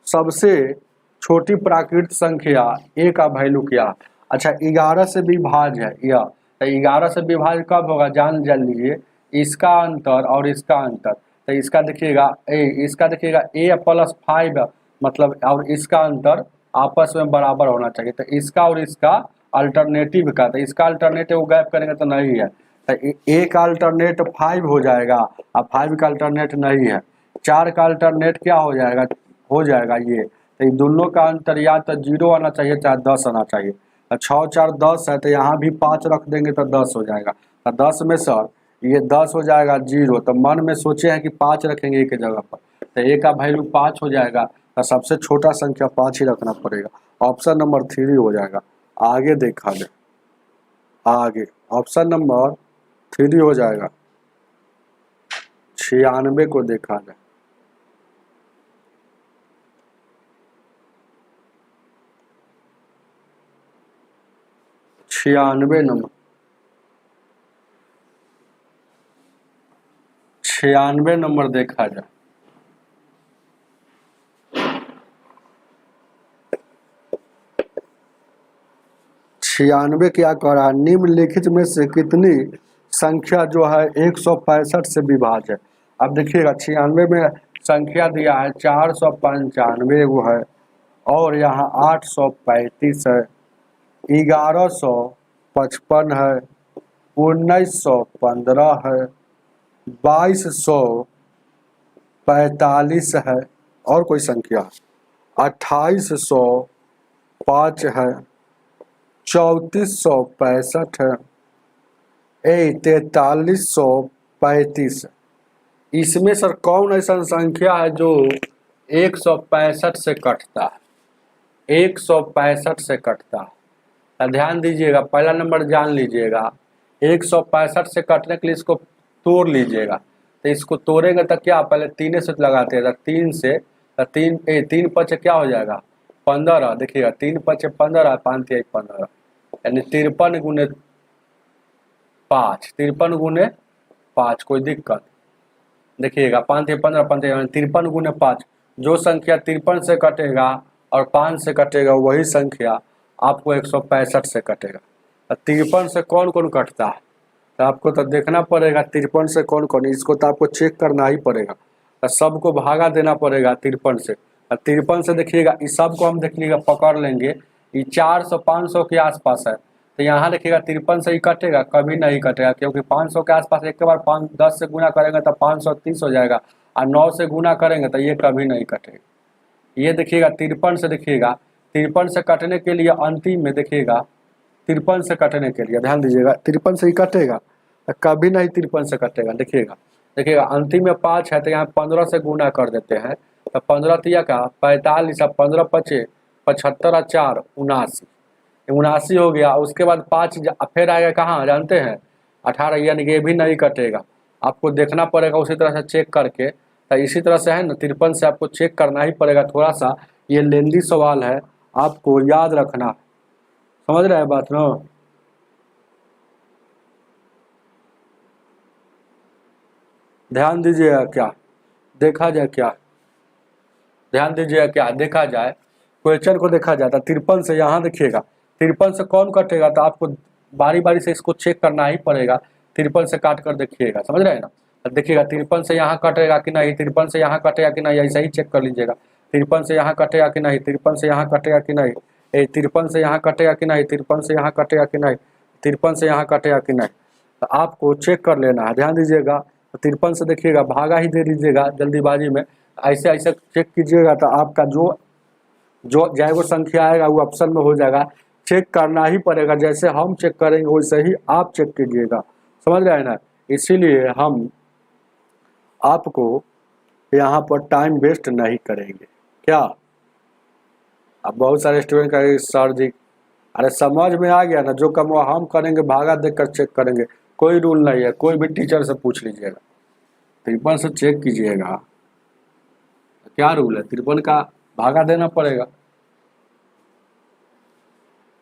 सबसे छोटी प्राकृत संख्या ए का वैल्यू क्या। अच्छा 11 से विभाज्य है यह, तो 11 से विभाज्य कब होगा जान लीजिए, इसका अंतर और इसका अंतर। तो इसका देखिएगा इसका देखिएगा a+5 मतलब, और इसका अंतर आपस में बराबर होना चाहिए। तो इसका और इसका अल्टरनेटिव का, तो इसका अल्टरनेटिव गैप करेंगे तो नहीं है, तो a का अल्टरनेट 5 हो जाएगा और 5 का अल्टरनेट नहीं है। 4 का अल्टरनेट क्या हो जाएगा ये, तो इन दोनों का अंतर या तो 0 आना चाहिए चाहे 10 आना चाहिए। तो 6 4 10 है, तो यहाँ भी 5 रख देंगे तो 10 हो जाएगा। तो 10 में सर ये 10 हो जाएगा 0, तो मन में सोचे हैं कि 5 रखेंगे एक जगह पर, तो ए का वैल्यू 5 हो जाएगा, तो सबसे छोटा संख्या 5 ही रखना पड़ेगा। ऑप्शन नंबर 3 हो जाएगा। आगे देखा जाए, आगे ऑप्शन नंबर 3 हो जाएगा। 96 को देखा जाए, 96 नंबर, 96 नंबर देखा जाए। छियानवे क्या कह रहा है, निम्नलिखित में से कितनी संख्या जो है 165 से विभाज्य है। अब देखिएगा 96 में संख्या दिया है 495 वो है, और यहाँ 835 है, 1155 है, 1915 है, 2245 है, और कोई संख्या 2805 है, 3465 है, 4335 है। इसमें सर कौन ऐसा संख्या है जो 165 से कटता है, 165 से कटता है। ध्यान दीजिएगा, पहला नंबर जान लीजिएगा, 165 से कटने के लिए इसको तोड़ लीजिएगा। तो इसको तोड़ेंगे तो क्या, पहले 3 से लगाते हैं, 3 से 3 5 क्या हो जाएगा 15। देखिएगा 3 5 15, 5 3 15, यानी 53 गुने 5, 53 गुने 5, कोई दिक्कत। देखिएगा 5 3 15, 5 53 गुने 5, जो संख्या 53 से कटेगा और 5 से कटेगा वही संख्या आपको 165 से कटेगा। 53 से कौन कौन कटता है, तो आपको तो देखना पड़ेगा 53 से कौन कौन, इसको तो आपको चेक करना ही पड़ेगा, तो सबको भागा देना पड़ेगा 53 से। 53 से देखिएगा इस सब को हम देखिएगा पकड़ लेंगे, ये 400 500 के आसपास है, तो यहाँ देखिएगा 53 से ही कटेगा, कभी नहीं कटेगा, क्योंकि 500 के आसपास एक के बार 10 से गुना करेंगे तो 530 हो जाएगा, और 9 से गुना करेंगे तो ये कभी नहीं कटेगा। ये देखिएगा 53 से, देखिएगा 53 से कटने के लिए अंतिम में देखिएगा 53 से कटने के लिए ध्यान दीजिएगा 53 से ही कटेगा, तो कभी नहीं 53 से कटेगा। देखिएगा अंतिम में 5 है, तो यहाँ 15 से गुना कर देते हैं, तो 15 तिया का 45, 15 5 75 4 79 हो गया। उसके बाद 5 फिर आएगा कहाँ जानते हैं 18, यानी कि ये भी नहीं कटेगा, आपको देखना पड़ेगा उसी तरह से चेक करके। तो इसी तरह से है ना 53 से आपको चेक करना ही पड़ेगा, थोड़ा सा ये लेंदी सवाल है, आपको याद रखना, समझ रहे हैं बात ना। ध्यान दीजिएगा क्या देखा जाए, क्या ध्यान दीजिएगा क्या देखा जाए, क्वेश्चन को देखा जाता 53 से, यहाँ देखिएगा 53 से कौन कटेगा, तो आपको बारी बारी से इसको चेक करना ही पड़ेगा। 53 से काट कर देखिएगा, समझ रहे हैं ना। देखिएगा 53 से यहाँ कटेगा कि नहीं, 53 से यहाँ कटेगा कि नहीं, ऐसा ही चेक कर लीजिएगा। 53 से यहाँ कटेगा कि नहीं, 53 से यहाँ कटेगा कि नहीं, 53 से यहाँ कटेगा कि नहीं, 53 से यहाँ कटेगा कि नहीं, 53 से यहाँ कटेगा कि नहीं, तो आपको चेक कर लेना है। ध्यान दीजिएगा, तो 53 से देखिएगा भागा ही दे दीजिएगा जल्दीबाजी में, ऐसे ऐसे चेक कीजिएगा तो आपका जो जो जाएगा संख्या आएगा वो ऑप्शन में हो जाएगा। चेक करना ही पड़ेगा, जैसे हम चेक करेंगे वैसे ही आप चेक कीजिएगा, समझ रहे हैं ना। इसीलिए हम आपको यहाँ पर टाइम वेस्ट नहीं करेंगे। क्या अब बहुत सारे स्टूडेंट कहेंगे सर जी, अरे समझ में आ गया ना, जो कम वो हम करेंगे, भागा देखकर चेक करेंगे, कोई रूल नहीं है, कोई भी टीचर से पूछ लीजिएगा, 53 से चेक कीजिएगा, क्या रूल है, 53 का भागा देना पड़ेगा।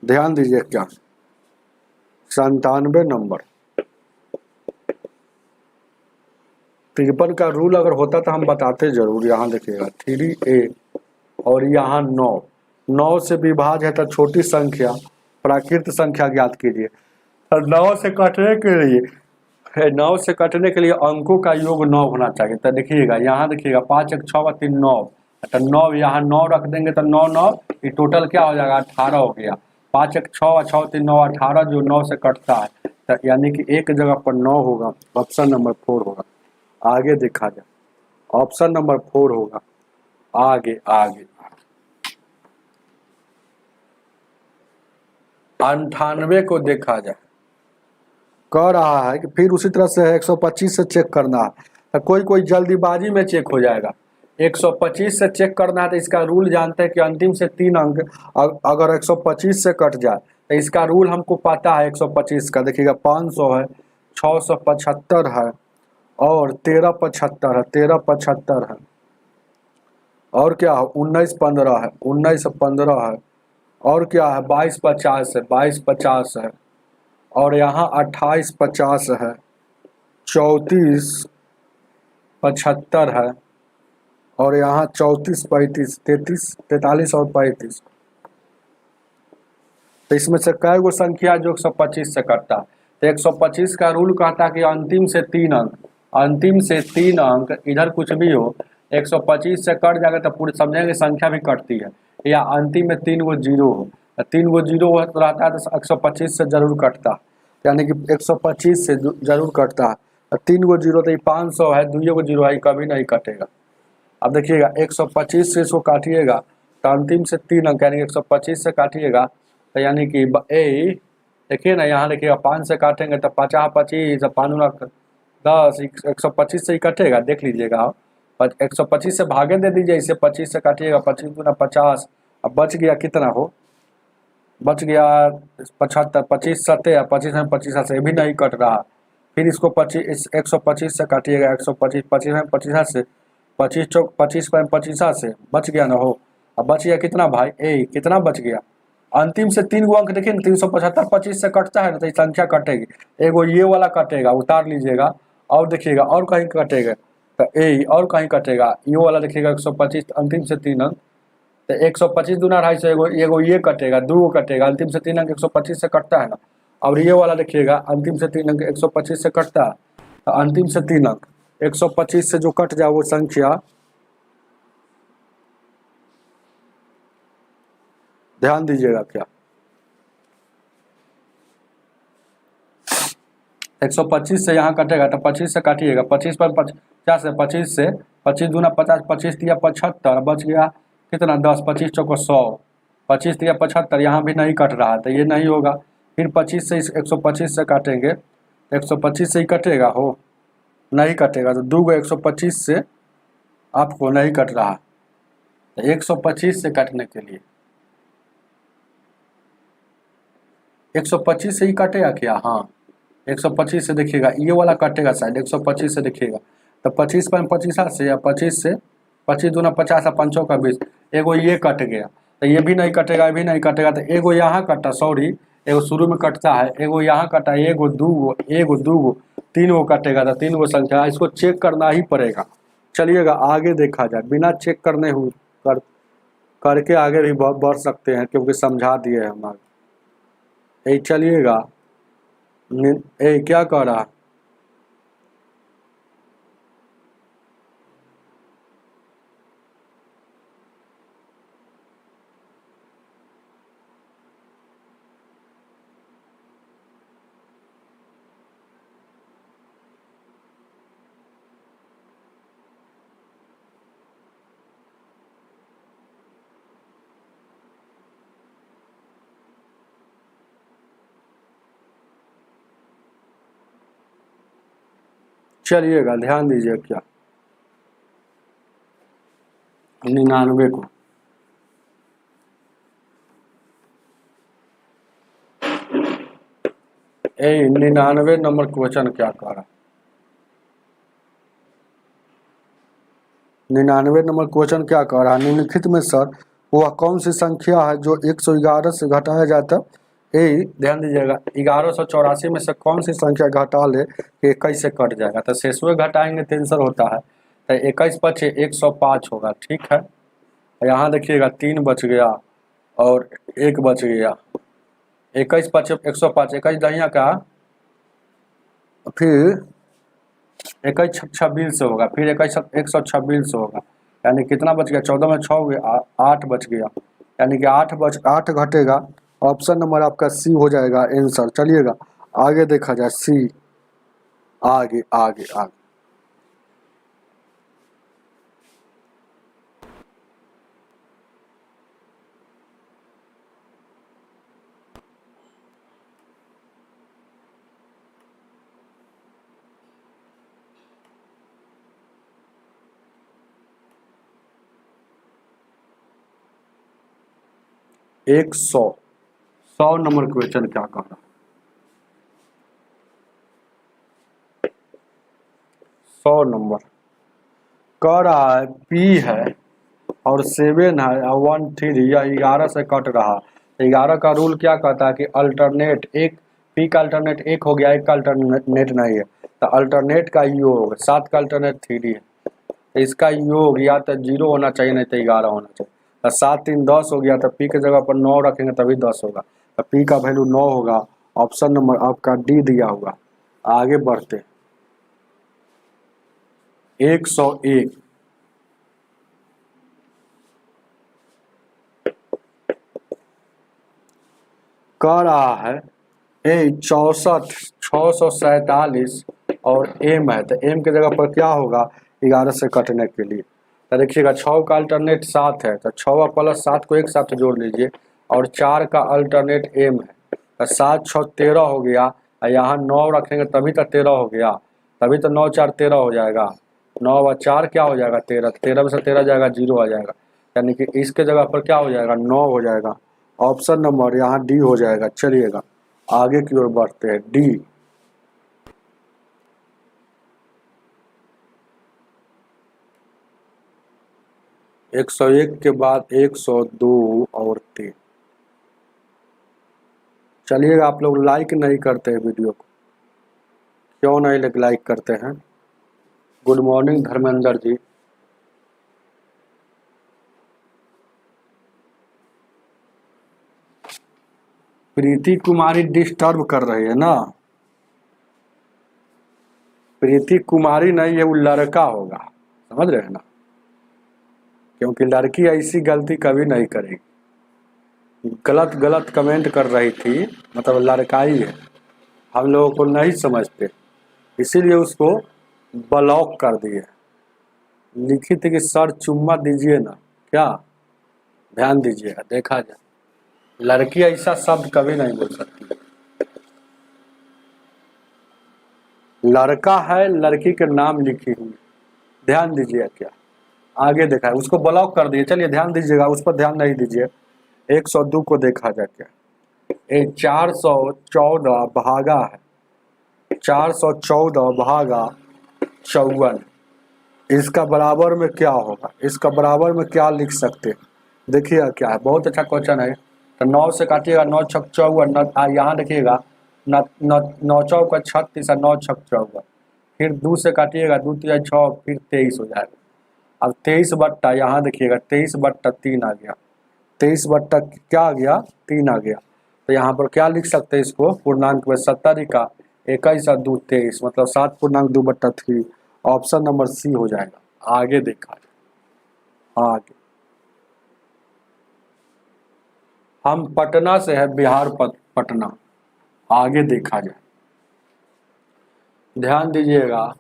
ध्यान दीजिए, क्या 97 नंबर 53 का रूल अगर होता तो हम बताते जरूर। यहाँ देखिएगा 3a और यहाँ 9 से विभाज्य है तो छोटी संख्या प्राकृत संख्या ज्ञात कीजिए। और 9 से कटने के लिए अंकों का योग 9 होना चाहिए। तो देखिएगा यहाँ देखिएगा 5 1 6 3 9, तो 9 यहाँ 9 रख देंगे तो 9 9 ये टोटल क्या हो जाएगा 18 हो गया। 5 1 6 6 3 9 18 जो 9 से कटता है, तो यानी कि एक जगह पर 9 होगा, ऑप्शन नंबर 4 होगा। आगे देखा जाए, ऑप्शन नंबर 4 होगा। आगे आगे 98 को देखा जाए, कह रहा है कि फिर उसी तरह से 125 से चेक करना है, तो कोई जल्दीबाजी में चेक हो जाएगा। 125 से चेक करना है तो इसका रूल जानते हैं कि अंतिम से 3 अंक अगर 125 से कट जाए तो इसका रूल हमको पता है। 125 का देखिएगा 500 है, 675 है और 1375 है, 1375 है, और क्या है 1915 है, 1915 है, और क्या है 2250 है, 2250 है, और यहाँ 2850 है, 3475 है, और यहाँ 3435 43 और 35। तो इसमें से कै गो संख्या जो 125 से कटता है, तो 125 का रूल कहता है कि अंतिम से 3 अंक, अंतिम से 3 अंक इधर कुछ भी हो 125 से कट जाएगा तो पूरे समझेंगे संख्या भी कटती है, या अंतिम में 3 गो जीरो हो, 3 गो जीरो रहता है तो 125 से जरूर कटता है, यानी कि 125 से जरूर कटता है। 3 गो जीरो तो 500 है, 2 गो जीरो है, कभी नहीं कटेगा। अब देखिएगा 125 से इसको काटिएगा तो अंतिम से 3 अंक यानी 125 से काटिएगा तो यानी कि देखिए ना, यहाँ देखिएगा 5 से काटेंगे तो 50 25 5 10 125 से ही कटेगा, देख लीजिएगा आप। 125 से भागे दे दीजिए, इसे 25 से काटिएगा, 25 गुना 50, अब बच गया कितना हो, बच गया 75, 25 सत्ते 25 में 25 से भी नहीं कट रहा। फिर इसको 125 से काटिएगा, 125 25 में 25 से 25 चौक 25 में 25 से बच गया ना हो। अब बच गया कितना भाई, कितना बच गया, अंतिम से 3 गो अंक देखिए 375 25 से कटता है ना, तो ये संख्या कटेगी, एगो ये वाला कटेगा, उतार लीजिएगा, और देखिएगा और कहीं कटेगा तो और कहीं कटेगा, ये वाला देखिएगा 125 अंतिम से 3 अंक, तो 125 दूना 250, एगो ये कटेगा, 2 गो कटेगा, अंतिम से 3 अंक 125 से कटता है ना। और ये वाला देखिएगा अंतिम से 3 अंक 125 से कटता है, तो अंतिम से 3 अंक 125 से जो कट जाए वो संख्या, ध्यान दीजिएगा क्या 125 से यहाँ कटेगा तो 25 से काटिएगा, 25 पर 50 से 25 से 25 दूना 50, 25 दिया 75, बच गया कितना 10, 25 चौको 100, 25 दिया 75, यहाँ भी नहीं कट रहा तो ये नहीं होगा। फिर 25 से 125 से काटेंगे तो 125 से ही कटेगा हो, नहीं कटेगा, तो 2 गो 125 से आपको नहीं कट रहा, तो 125 से काटने के लिए 125 से ही कटेगा क्या, हाँ 125 से देखिएगा ये वाला कटेगा शायद, 125 से देखिएगा तो 25 पर 25 से, या 25 से 25 दूना 50 और 5 का 20, एगो ये कट गया, तो ये भी नहीं कटेगा, ये भी नहीं कटेगा, तो एगो यहाँ कटा, सॉरी एगो शुरू में कटता है, एगो यहाँ कटा, एगो दू गो 3 गो कटेगा, तो 3 गो संख्या, इसको चेक करना ही पड़ेगा। चलिएगा आगे देखा जाए, बिना चेक करने करके आगे भी बढ़ सकते हैं, क्योंकि समझा दिए हम आगे। चलिएगा क्या कह रहा, चलिएगा ध्यान दीजिए क्या 99 को ए 99 नंबर क्वेश्चन क्या कह रहा है 99 नंबर क्वेश्चन क्या कह रहा है निम्नलिखित में सर वह कौन सी संख्या है जो 111 से घटाया जाता यही ध्यान दीजिएगा 1184 में से कौन सी संख्या घटा ले 21 से कट जाएगा तो शेषवे घटाएंगे तो आंसर होता है तो 21 बचे 105 होगा ठीक है यहाँ देखिएगा 3 बच गया और 1 बच गया 21 बचे 105 21 दहिया का फिर 21 26 से होगा फिर 21 126 से होगा यानी कितना बच गया 14 में 6 हो गया 8 बच गया यानी कि 8 घटेगा ऑप्शन नंबर आपका सी हो जाएगा आंसर चलिएगा आगे देखा जाए सी आगे आगे आगे 100 नंबर क्वेश्चन क्या कह रहा है 100 नंबर कह रहा है पी है और 7 है और 1 3 या 11 से कट रहा 11 का रूल क्या कहता है कि अल्टरनेट एक पी का अल्टरनेट 1 हो गया 1 का अल्टरनेट नहीं है तो अल्टरनेट का योग 7 का अल्टरनेट 3 है तो इसका योग या तो 0 होना चाहिए नहीं तो 11 होना चाहिए तो 7 3 10 हो गया तो पी के जगह पर 9 रखेंगे तभी 10 होगा तो पी का वैल्यू 9 होगा ऑप्शन नंबर आपका डी दिया हुआ आगे बढ़ते 101 कह रहा है ए 64 647 और एम है तो एम के जगह पर क्या होगा 11 से कटने के लिए तो देखिएगा 6 का अल्टरनेट 7 है तो 6 प्लस 7 को एक साथ जोड़ लीजिए और 4 का अल्टरनेट एम है तो 7 6 13 हो गया और यहाँ 9 रखेंगे तभी तो 13 हो गया तभी तो 9 4 13 हो जाएगा 9 व 4 क्या हो जाएगा 13 13 में से 13 जाएगा 0 आ जाएगा यानी कि इसके जगह पर क्या हो जाएगा 9 हो जाएगा ऑप्शन नंबर यहाँ डी हो जाएगा चलिएगा आगे की ओर बढ़ते हैं डी 101 के बाद 102 और 3 चलिएगा आप लोग लाइक नहीं करते हैं वीडियो को क्यों नहीं लाइक करते हैं गुड मॉर्निंग धर्मेंद्र जी प्रीति कुमारी डिस्टर्ब कर रही है ना प्रीति कुमारी नहीं है वो लड़का होगा समझ रहे हैं ना क्योंकि लड़की ऐसी गलती कभी नहीं करेगी गलत गलत कमेंट कर रही थी मतलब लड़का ही है हम लोगों को नहीं समझते इसीलिए उसको ब्लॉक कर दिए लिखी थी कि सर चुम्मा दीजिए ना क्या ध्यान दीजिएगा देखा जाए लड़की ऐसा शब्द कभी नहीं बोल सकती लड़का है लड़की के नाम लिखी हुई ध्यान दीजिए क्या आगे देखा है उसको ब्लॉक कर दिए चलिए ध्यान दीजिएगा उस पर ध्यान नहीं दीजिए 102 को देखा जाए क्या 414 भागा है 414 भागा 54 इसका बराबर में क्या होगा इसका बराबर में क्या लिख सकते हैं देखिएगा क्या है बहुत अच्छा क्वेश्चन है तो 9 से काटिएगा 9 छक 54 यहाँ देखिएगा 9 चौक 36 और 9 छक 54 फिर 2 से काटिएगा 2 3 6 फिर 23 हो जाएगा अब 23 बट्टा यहाँ देखिएगा 23 बट्टा 3 आ गया 23 बट्टा क्या आ गया 3 आ गया तो यहाँ पर क्या लिख सकते हैं इसको पूर्णांक में 70 का 21 और 2 23 मतलब 7 पूर्णांक 2 बट्टा 3 ऑप्शन नंबर सी हो जाएगा आगे देखा जाए आगे हम पटना से है बिहार पटना आगे देखा जाए ध्यान दीजिएगा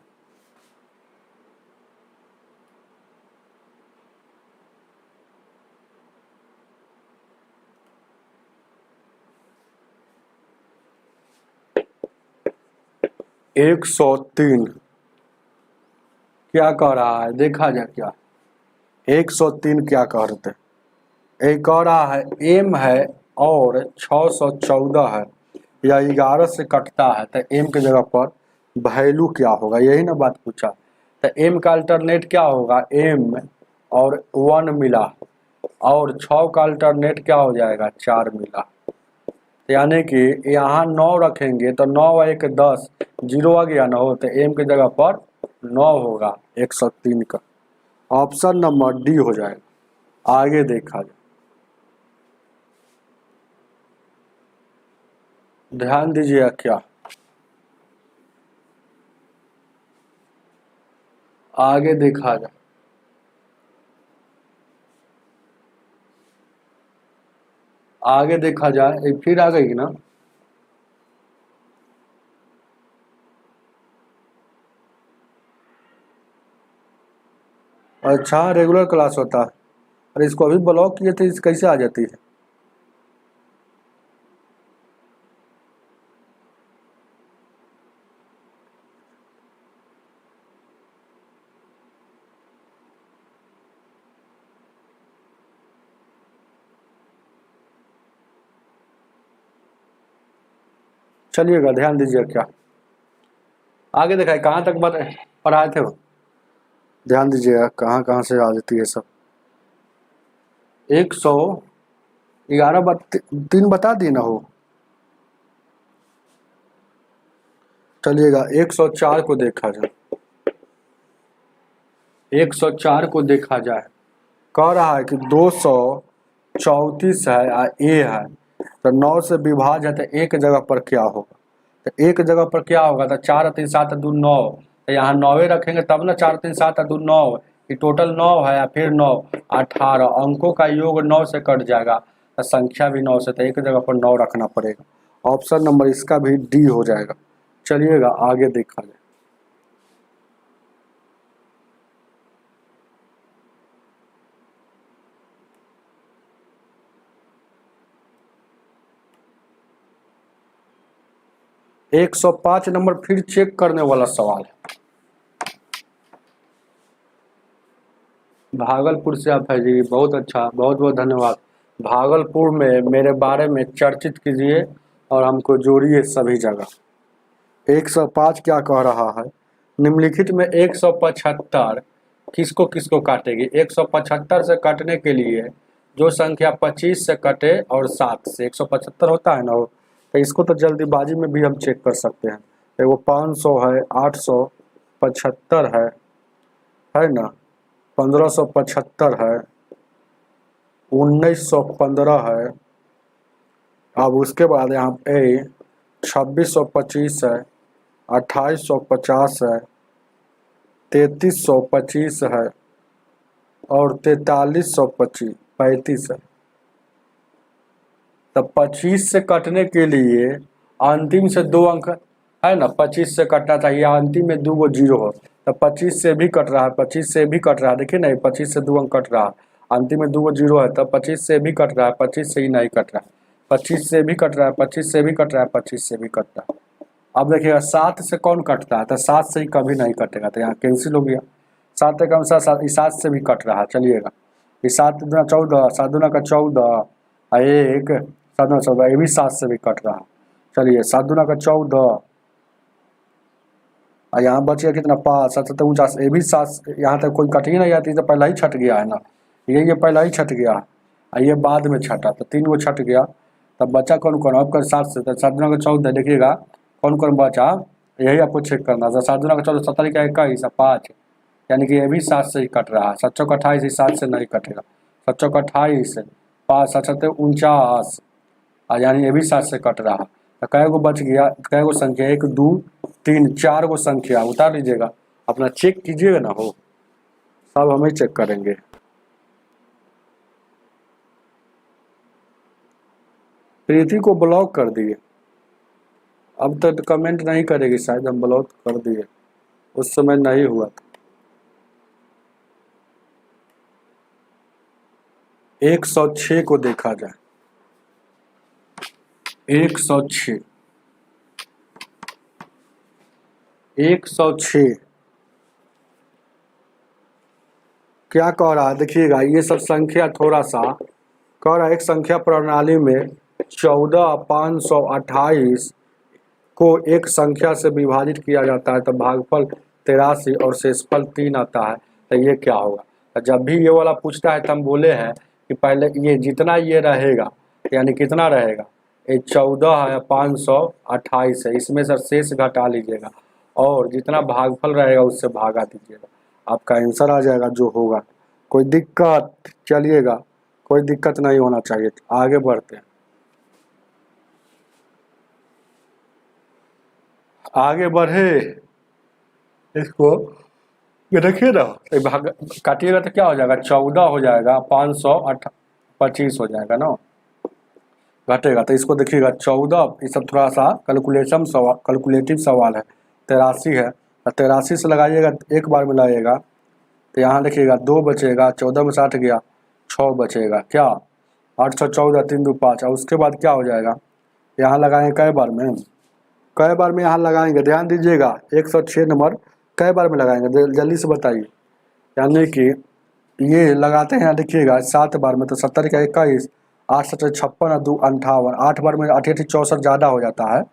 एक 103 क्या कह रहा है देखा जाए क्या। 103 क्या कह रहे थे, एक कह रहा है एम है और 614 है या 11 से कटता है, तो एम के जगह पर वैल्यू क्या होगा, यही ना बात पूछा। तो एम का अल्टरनेट क्या होगा, एम और 1 मिला और 6 का अल्टरनेट क्या हो जाएगा 4 मिला। यानी कि यहाँ 9 रखेंगे तो 9 1 10, 0 आ गया ना हो, तो एम के जगह पर 9 होगा 103 का। ऑप्शन नंबर डी हो जाएगा। आगे देखा जाए, ध्यान दीजिएगा क्या, आगे देखा जाए, आगे देखा जाए, ये फिर आ गई ना। अच्छा रेगुलर क्लास होता है, अरे इसको अभी ब्लॉक किए थे, इस कैसे आ जाती है। चलिएगा ध्यान दीजिए क्या, आगे देखा है कहाँ तक पढ़ाए थे वो, ध्यान दीजिएगा कहाँ कहाँ से आ जाती है सब। 111 3 बता दिए ना हो। चलिएगा 104 को देखा जाए, 104 को देखा जाए, कह रहा है कि 234 है और ए है, तो 9 से विभाज्य है, तो एक जगह पर क्या होगा, तो एक जगह पर क्या होगा, तो 4 3 7 2 9, तो यहाँ 9 रखेंगे तब ना, 4 3 7 2 9, ये टोटल 9 है या फिर 9 18 अंकों का योग 9 से कट जाएगा, तो संख्या भी 9 से, तो एक जगह पर 9 रखना पड़ेगा। ऑप्शन नंबर इसका भी डी हो जाएगा। चलिएगा आगे देखा जाए, एक 105 नंबर फिर चेक करने वाला सवाल है। भागलपुर से आप है जी, बहुत अच्छा, बहुत बहुत धन्यवाद। भागलपुर में मेरे बारे में चर्चित कीजिए और हमको जोड़िए सभी जगह। 105 क्या कह रहा है, निम्नलिखित में 175 किसको किसको काटेगी। 175 से काटने के लिए जो संख्या 25 से कटे और 7 से 175 होता है ना वो, तो इसको तो जल्दीबाजी में भी हम चेक कर सकते हैं। तो वो 500 है, 875 है ना, 1575 है, 1915 है, अब उसके बाद यहाँ पे 2625 है, 2850 है, 3325 है और 35 है। तब 25 से कटने के लिए अंतिम से 2 अंक है ना, 25 से कटना चाहिए, अंतिम में 2 गो 0 हो, तब 25 से भी कट रहा है, 25 से भी कट रहा है, देखिए ना 25 से 2 अंक कट रहा है, अंतिम में 2 गो 0 है, तब 25 से भी कट रहा है, 25 से ही नहीं कट रहा है, 25 से भी कट रहा है, 25 से भी कट रहा है, 25 से भी कट रहा है। अब देखिएगा 7 से कौन कटता है, तो 7 से ही कभी नहीं कटेगा, तो यहाँ कैंसिल हो गया। 7 का अनुसार 7 से भी कट रहा है। चलिएगा ये 7 दूना 14, 7 दूना का 14, एक 7 दूना 14, ये भी 7 से भी कट रहा है। चलिए 7 दूना का 14 और यहाँ बच गया कितना 5, 7 7 49, ये भी 7, यहाँ तक कोई कट ही नहीं जाती, तो पहला ही छट गया है ना, ये पहला ही छट गया और ये बाद में छटा, तो 3 गो छट गया। तब बचा कौन कौन, आपका 7 से, तो 7 दूना का 14 देखिएगा कौन कौन बचा, यही आपको चेक करना था। 7 दूना का 14, 17 का 21 5, यानी कि ये भी 7 से ही कट रहा है। 7 चौक 28, 7 से नहीं कटेगा। 7 चौक 28, 5 7 7 49, यानी ये भी 7 से कट रहा है। तो कै गो बच गया, कै गो संख्या, 1 2 3 4 गो संख्या उतार लीजिएगा, अपना चेक कीजिएगा ना हो, सब हम ही चेक करेंगे। प्रीति को ब्लॉक कर दिए, अब तक कमेंट नहीं करेगी शायद, हम ब्लॉक कर दिए, उस समय नहीं हुआ था। 106 को देखा जाए, 106 106 क्या कह रहा है देखिएगा, ये सब संख्या थोड़ा सा कह रहा है, एक संख्या प्रणाली में 14,528 को एक संख्या से विभाजित किया जाता है तो भागफल 83 और शेषफल 3 आता है, तो ये क्या होगा। तो जब भी ये वाला पूछता है तो हम बोले हैं कि पहले ये जितना ये रहेगा यानी कितना रहेगा, ये 14,528 है, इसमें से शेष घटा लीजिएगा और जितना भागफल रहेगा उससे भागा दीजिएगा, आपका आंसर आ जाएगा जो होगा। कोई दिक्कत, चलिएगा कोई दिक्कत नहीं होना चाहिए, आगे बढ़ते हैं। आगे बढ़े इसको, ये देखिए ना, एक भाग काटिएगा तो क्या हो जाएगा, 14 हो जाएगा, 525 हो जाएगा ना, घटेगा। तो इसको देखिएगा 14, ये सब थोड़ा सा कैलकुलेटिव सवाल है। 83 है, 83 से लगाइएगा एक बार में लगाइएगा तो यहाँ देखिएगा 2 बचेगा, 14 में 60 गया, 6 बचेगा, क्या 8 6 14 3 2 5, और उसके बाद क्या हो जाएगा, यहाँ लगाएंगे कै बार में, कै बार में यहाँ लगाएंगे, ध्यान दीजिएगा 106 नंबर कै बार में लगाएंगे, जल्दी से बताइए। यानी कि ये लगाते हैं, देखिएगा 7 बार में, तो 70 का 21, 8 7 56 2 58, 8 बार में 8 8 64 ज़्यादा हो जाता है,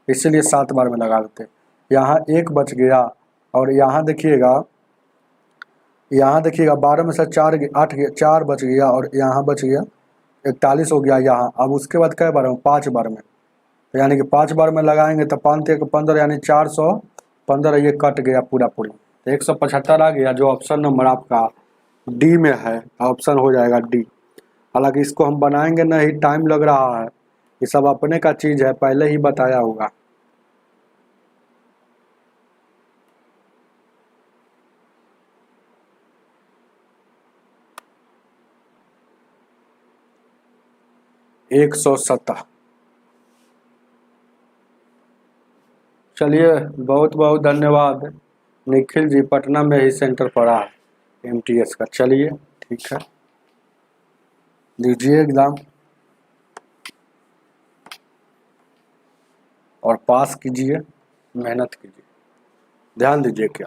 इसीलिए 7 बार में लगा देते। यहाँ 1 बच गया, और यहाँ देखिएगा 12 में से 4 8 4 बच गया, और यहाँ बच गया 41 हो गया यहाँ। अब उसके बाद कै बार में, 5 बार में, तो यानी कि 5 बार में लगाएंगे तो 5 1 15 यानी 415, ये कट गया पूरा पूरी, तो 175 आ गया, जो ऑप्शन नंबर आपका डी में है, ऑप्शन हो जाएगा डी। हालांकि इसको हम बनाएंगे नहीं, टाइम लग रहा है, ये सब अपने का चीज़ है, पहले ही बताया होगा। एक 117। चलिए बहुत बहुत धन्यवाद निखिल जी, पटना में ही सेंटर पड़ा है MTS का। चलिए ठीक है, दीजिए एग्ज़ाम और पास कीजिए, मेहनत कीजिए। ध्यान दीजिए क्या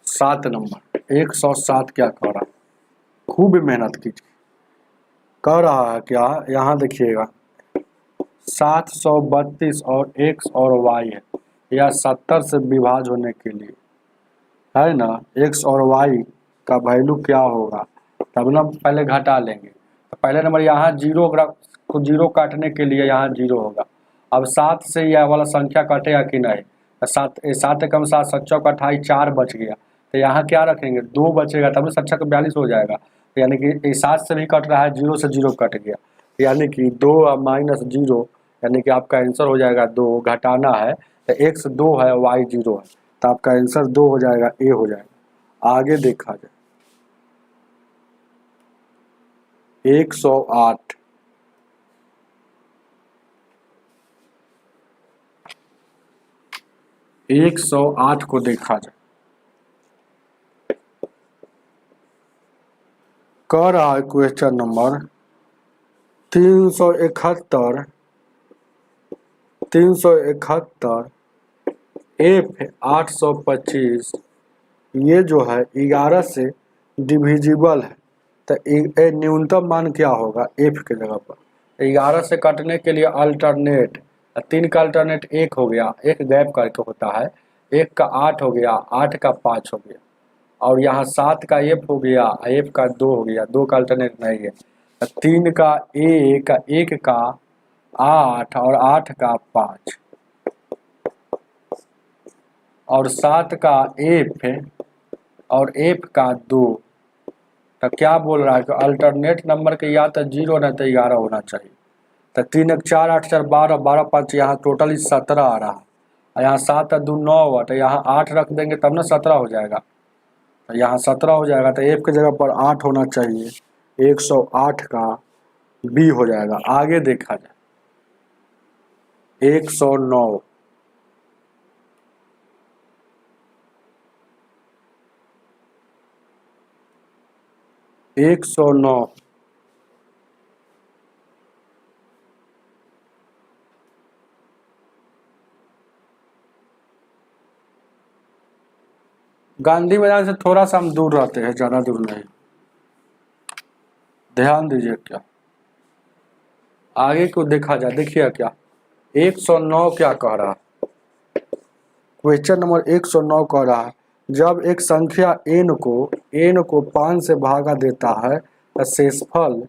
7 नंबर 107 क्या कह रहा है, खूब मेहनत कीजिए। कह रहा है क्या, यहाँ देखिएगा 732 और x और y है, या 70 से विभाज्य होने के लिए है ना, x और y का वैल्यू क्या होगा, तब ना पहले घटा लेंगे। तो पहले नंबर यहाँ जीरो को जीरो काटने के लिए यहाँ जीरो होगा। अब 7 से यह वाला संख्या कटेगा कि नहीं, तो 7 कम 7 7 चौक 28, 4 बच गया, तो यहाँ क्या रखेंगे, 2 बचेगा, तब ना 7 6 42 हो जाएगा। तो यानी कि 7 से भी कट रहा है, 0 से 0 कट गया, यानी कि 2 माइनस 0, यानी कि आपका आंसर हो जाएगा 2। घटाना है तो x 2 है, y 0 है, तो आपका आंसर 2 हो जाएगा, ए हो जाएगा। आगे देखा जाए 108, एक 108 को देखा जाए, कह रहा है क्वेश्चन नंबर 371 F 825, ये जो है 11 से डिविजिबल है, तो न्यूनतम मान क्या होगा F के जगह पर। 11 से काटने के लिए अल्टरनेट, 3 का अल्टरनेट 1 हो गया, एक गैप करके होता है, 1 का 8 हो गया, 8 का 5 हो गया, और यहाँ 7 का F हो गया, F का 2 हो गया, 2 का अल्टरनेट नहीं है, 3 का 1, 1 का 8 और 8 का 5 और 7 का F और F का 2, तो क्या बोल रहा है कि अल्टरनेट नंबर के या तो 0 नहीं तो 11 होना चाहिए। तो 3 1 4 8 4 12 12 5, यहाँ टोटल 17 आ रहा है, और यहाँ 7 2 9 हुआ, तो यहाँ 8 रख देंगे तब ना 17 हो जाएगा, तो यहाँ 17 हो जाएगा, तो F की जगह पर 8 होना चाहिए, 108 का B हो जाएगा। आगे देखा जाए 109, एक 109, गांधी मैदान से थोड़ा सा हम दूर रहते हैं, ज्यादा दूर नहीं। ध्यान दीजिए क्या आगे को देखा जाए। देखिए क्या 109 क्या कह रहा है, क्वेश्चन नंबर 109 कह रहा है जब एक संख्या n को 5 से भागा देता है तो शेषफल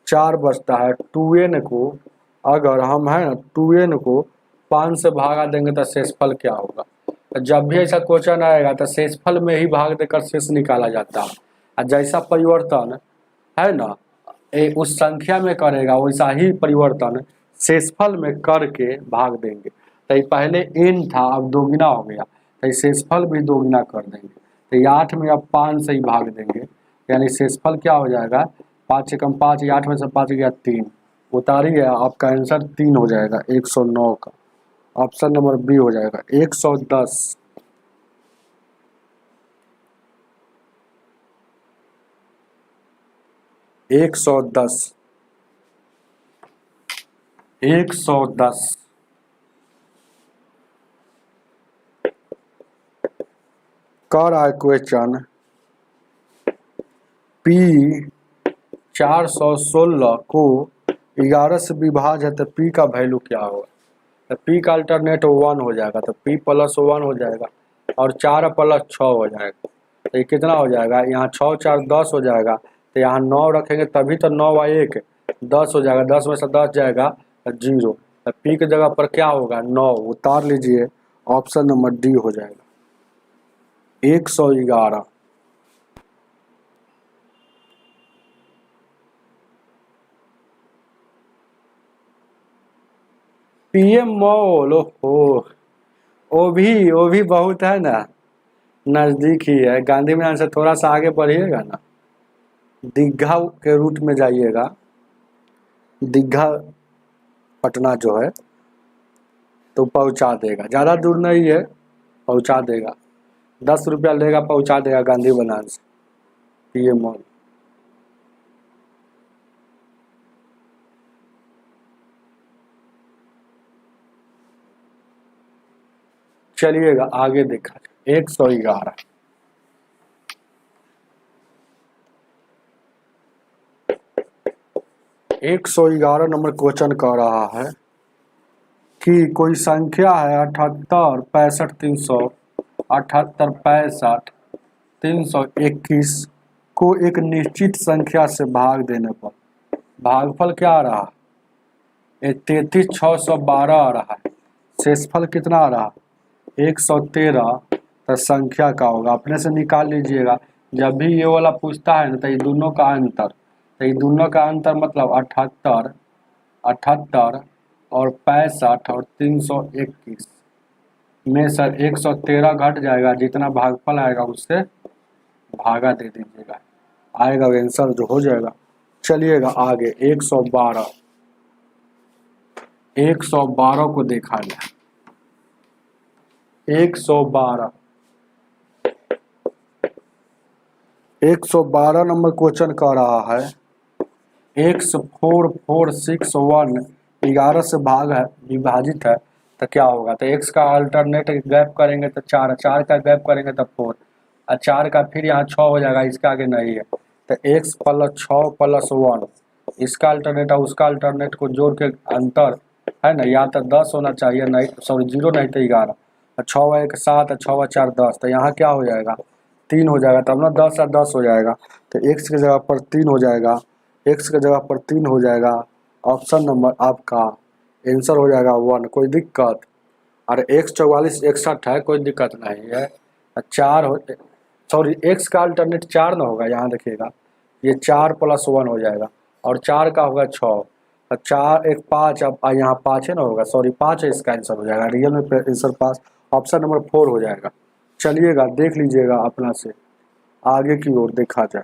4 बचता है। 2n को अगर हम है ना 2n को 5 से भागा देंगे तो शेषफल क्या होगा। जब भी ऐसा क्वेश्चन आएगा तो शेषफल में ही भाग देकर शेष निकाला जाता है, और जैसा परिवर्तन है ना उस संख्या में करेगा वैसा ही परिवर्तन शेषफल में करके भाग देंगे। तो ये पहले n था, अब दोगुना हो गया, तो शेषफल भी दोगुना कर देंगे। तो ये 8 में अब 5 से ही भाग देंगे, यानी शेषफल क्या हो जाएगा 5 से कम 5, 8 में से 5 गया 3, उतारिए आपका आंसर 3 हो जाएगा 109 का। ऑप्शन नंबर बी हो जाएगा 110। एक सौ दस कर रहा है क्वेश्चन P 416 को 11 से विभाज्य है तो P का वैल्यू क्या होगा। तो P का अल्टरनेट 1 हो जाएगा, तो P + 1 हो जाएगा और 4 + 6 हो जाएगा। तो ये कितना हो जाएगा, यहाँ 6 4 10 हो जाएगा, तो यहाँ 9 रखेंगे तभी तो 9 व 1 10 हो जाएगा, 10 में से 10 जाएगा 0। तो P की जगह पर क्या होगा 9, उतार लीजिए, ऑप्शन नंबर डी हो जाएगा 111। PM मॉल हो वो भी बहुत है ना, नज़दीक ही है। गांधी मैदान से थोड़ा सा आगे बढ़िएगा ना, दीघा के रूट में जाइएगा, दीघा पटना जो है तो पहुंचा देगा, ज़्यादा दूर नहीं है, पहुंचा देगा। 10 रुपया लेगा, पहुंचा देगा गांधी मैदान से PM मॉल। चलिएगा आगे देखा 111। 111 नंबर क्वेश्चन कह रहा है कि कोई संख्या है 78 65 300 78 65 321 को एक निश्चित संख्या से भाग देने पर भागफल क्या आ रहा है 33 612 आ रहा है, शेषफल कितना आ रहा 113। तो संख्या का होगा अपने से निकाल लीजिएगा। जब भी ये वाला पूछता है ना तो ये दोनों का अंतर, तो ये दोनों का अंतर मतलब 78 और 65 और 321 में सर 113 घट जाएगा, जितना भागफल आएगा उससे भागा दे दीजिएगा, आएगा आंसर जो हो जाएगा। चलिएगा आगे 112 को देखा जाए। 112 नंबर क्वेश्चन कह रहा है x4461 11 से भाग है विभाजित है तो क्या होगा। तो x का अल्टरनेट गैप करेंगे तो 4 का गैप करेंगे तो 4 और 4 का फिर यहाँ 6 हो जाएगा, इसका आगे नहीं है। तो x + 6 + 1 इसका अल्टरनेट और उसका अल्टरनेट को जोड़ के अंतर है ना, या तो 10 होना चाहिए, नहीं सॉरी 0 नहीं तो 11, 6 व 1 7 6 व 4 10, तो यहाँ क्या हो जाएगा 3 हो जाएगा, तब ना 10 और 10 हो जाएगा। तो x की जगह पर 3 हो जाएगा, x की जगह पर 3 हो जाएगा। ऑप्शन नंबर आपका आंसर हो जाएगा 1। कोई दिक्कत, और x 44 61 है, कोई दिक्कत नहीं है। 4 हो सॉरी x का अल्टरनेट 4 ना होगा, यहाँ देखिएगा ये 4 + 1 हो जाएगा और 4 का होगा 6, 4 1 5, अब यहाँ 5 है ना होगा, सॉरी 5 है, इसका आंसर हो जाएगा, रियल में आंसर 5, ऑप्शन नंबर 4 हो जाएगा। चलिएगा देख लीजिएगा अपना से आगे की ओर देखा जाए,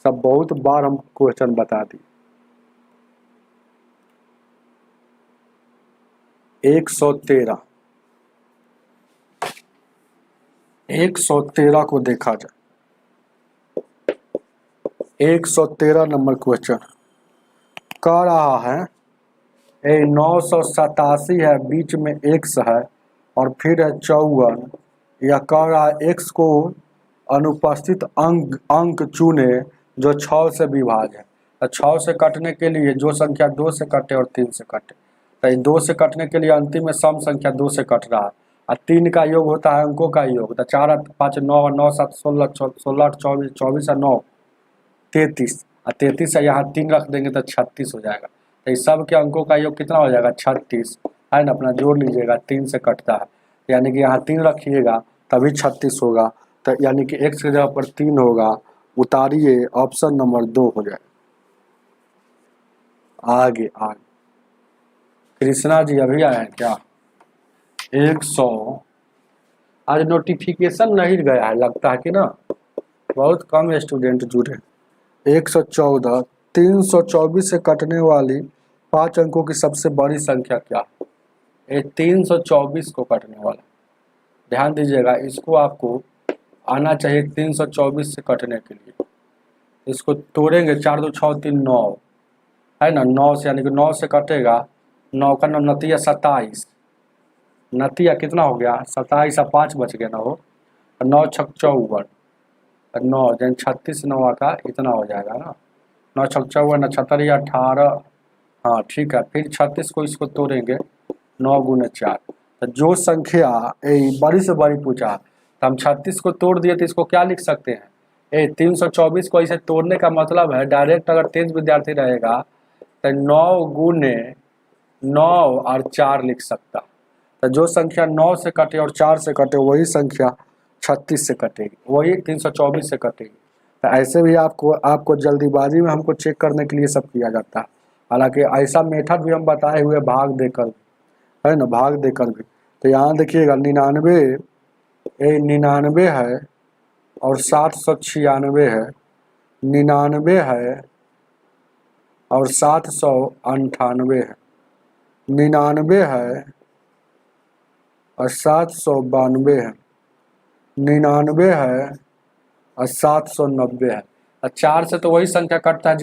सब बहुत बार हम क्वेश्चन बता दी। 113 को देखा जाए। 113 नंबर क्वेश्चन कह रहा है 987 है, बीच में x है और फिर है 54, या कह रहा है x को अनुपस्थित अंक चुने जो 6 से विभाज्य है। तो 6 से कटने के लिए जो संख्या 2 से कटे और 3 से कटे, तो 2 से कटने के लिए अंतिम में सम संख्या 2 से कट रहा है और 3 का योग होता है अंकों का योग। तो 4 5 9 और 9 7 16 16 24 24 और 9 33 और 33 से यहाँ 3 रख देंगे तो 36 हो जाएगा। तो इस सब के अंकों का योग कितना हो जाएगा 36 है ना, अपना जोड़ लीजिएगा, 3 से कटता है यानी कि यहाँ 3 रखिएगा तभी 36 होगा। तो यानी कि x की जगह पर 3 होगा, उतारिए ऑप्शन नंबर 2 हो जाएगा। आगे कृष्णा जी अभी आए हैं क्या? 100 आज नोटिफिकेशन नहीं गया है लगता है कि ना, बहुत कम स्टूडेंट जुड़े। 114 324 से कटने वाली 5 अंकों की सबसे बड़ी संख्या क्या है? ये 324 को कटने वाला, ध्यान दीजिएगा, इसको आपको आना चाहिए 324 से कटने के लिए। इसको तोड़ेंगे 4 2 6 3 9 है ना, 9 से यानी कि 9 से कटेगा, 9 का 9 नतिया 27, नतिया कितना हो गया 27 और 5 बच गया ना, हो 9 6 54 9 जन 36 9 का इतना हो जाएगा ना, 9 6 54 79 18, हाँ ठीक है। फिर 36 को इसको तोड़ेंगे 9 गुने 4, तो जो संख्या बड़ी से बड़ी पूछा तो हम 36 को तोड़ दिए तो इसको क्या लिख सकते हैं? 324 को इसे तोड़ने का मतलब है डायरेक्ट अगर तेज विद्यार्थी रहेगा तो 9 गुने 9 और 4 लिख सकता। तो जो संख्या 9 से कटे और 4 से कटे वही संख्या 36 से कटेगी, वही 324 से कटेगी। तो ऐसे भी आपको जल्दीबाजी में हमको चेक करने के लिए सब किया जाता है। हालांकि ऐसा मेथड भी हम बताए हुए भाग देकर है ना, भाग देकर भी। तो यहाँ देखिएगा 99 है और 796 है, 99 है और 798 है, 99 है और 792 है, 99 है और 790 है। और 4 से तो वही संख्या कटता है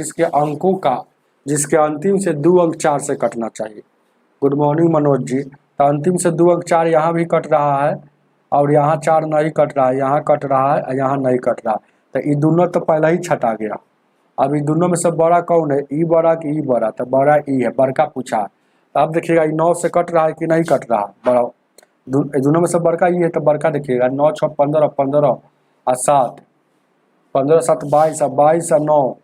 जिसके अंतिम से 2 अंक 4 से कटना चाहिए। Good morning Manoj ji. तो अंतिम से 2 अंक 4 यहाँ भी कट रहा है और यहाँ 4 नहीं कट रहा है, यहाँ कट रहा है और यहाँ नहीं कट रहा है। तो ये दोनों तो पहले ही छटा गया। अब इन दोनों में से बड़ा कौन है, ई बड़ा कि ई बड़ा? तो बड़ा ई है, बड़का पूछा है। तो अब देखिएगा 9 से कट रहा है कि नहीं कट रहा, बड़ा दोनों में से बड़का ई है तो बड़का देखिएगा 9 6 15 15 और 7 15 7 22 और 22 और 9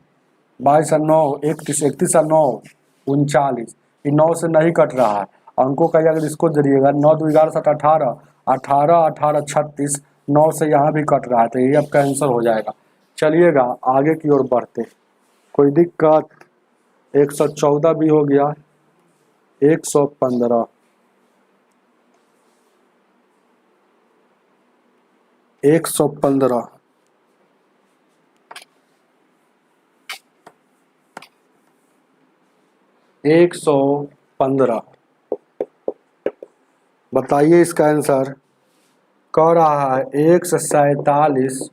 22 और 9 31 31 और 9 39, ये 9 से नहीं कट रहा है। अंकों का अगर इसको जरिएगा 9 2 11 7 18 18 18 36, 9 से यहाँ भी कट रहा है, तो ये आपका आंसर हो जाएगा। चलिएगा आगे की ओर बढ़ते, कोई दिक्कत? 114 भी हो गया, 115 115 115 बताइए इसका आंसर। कह रहा है 147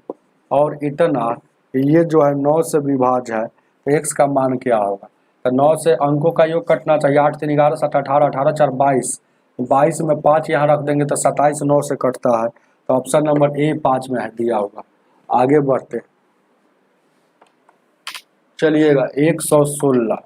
और इतना, ये जो है 9 से विभाज्य है, तो x का मान क्या होगा? तो 9 से अंकों का योग कटना चाहिए, 8 3 11 7 18 18 4 22, 22 में 5 यहाँ रख देंगे तो 27 9 से कटता है। तो ऑप्शन नंबर ए 5 में है दिया होगा। आगे बढ़ते चलिएगा 116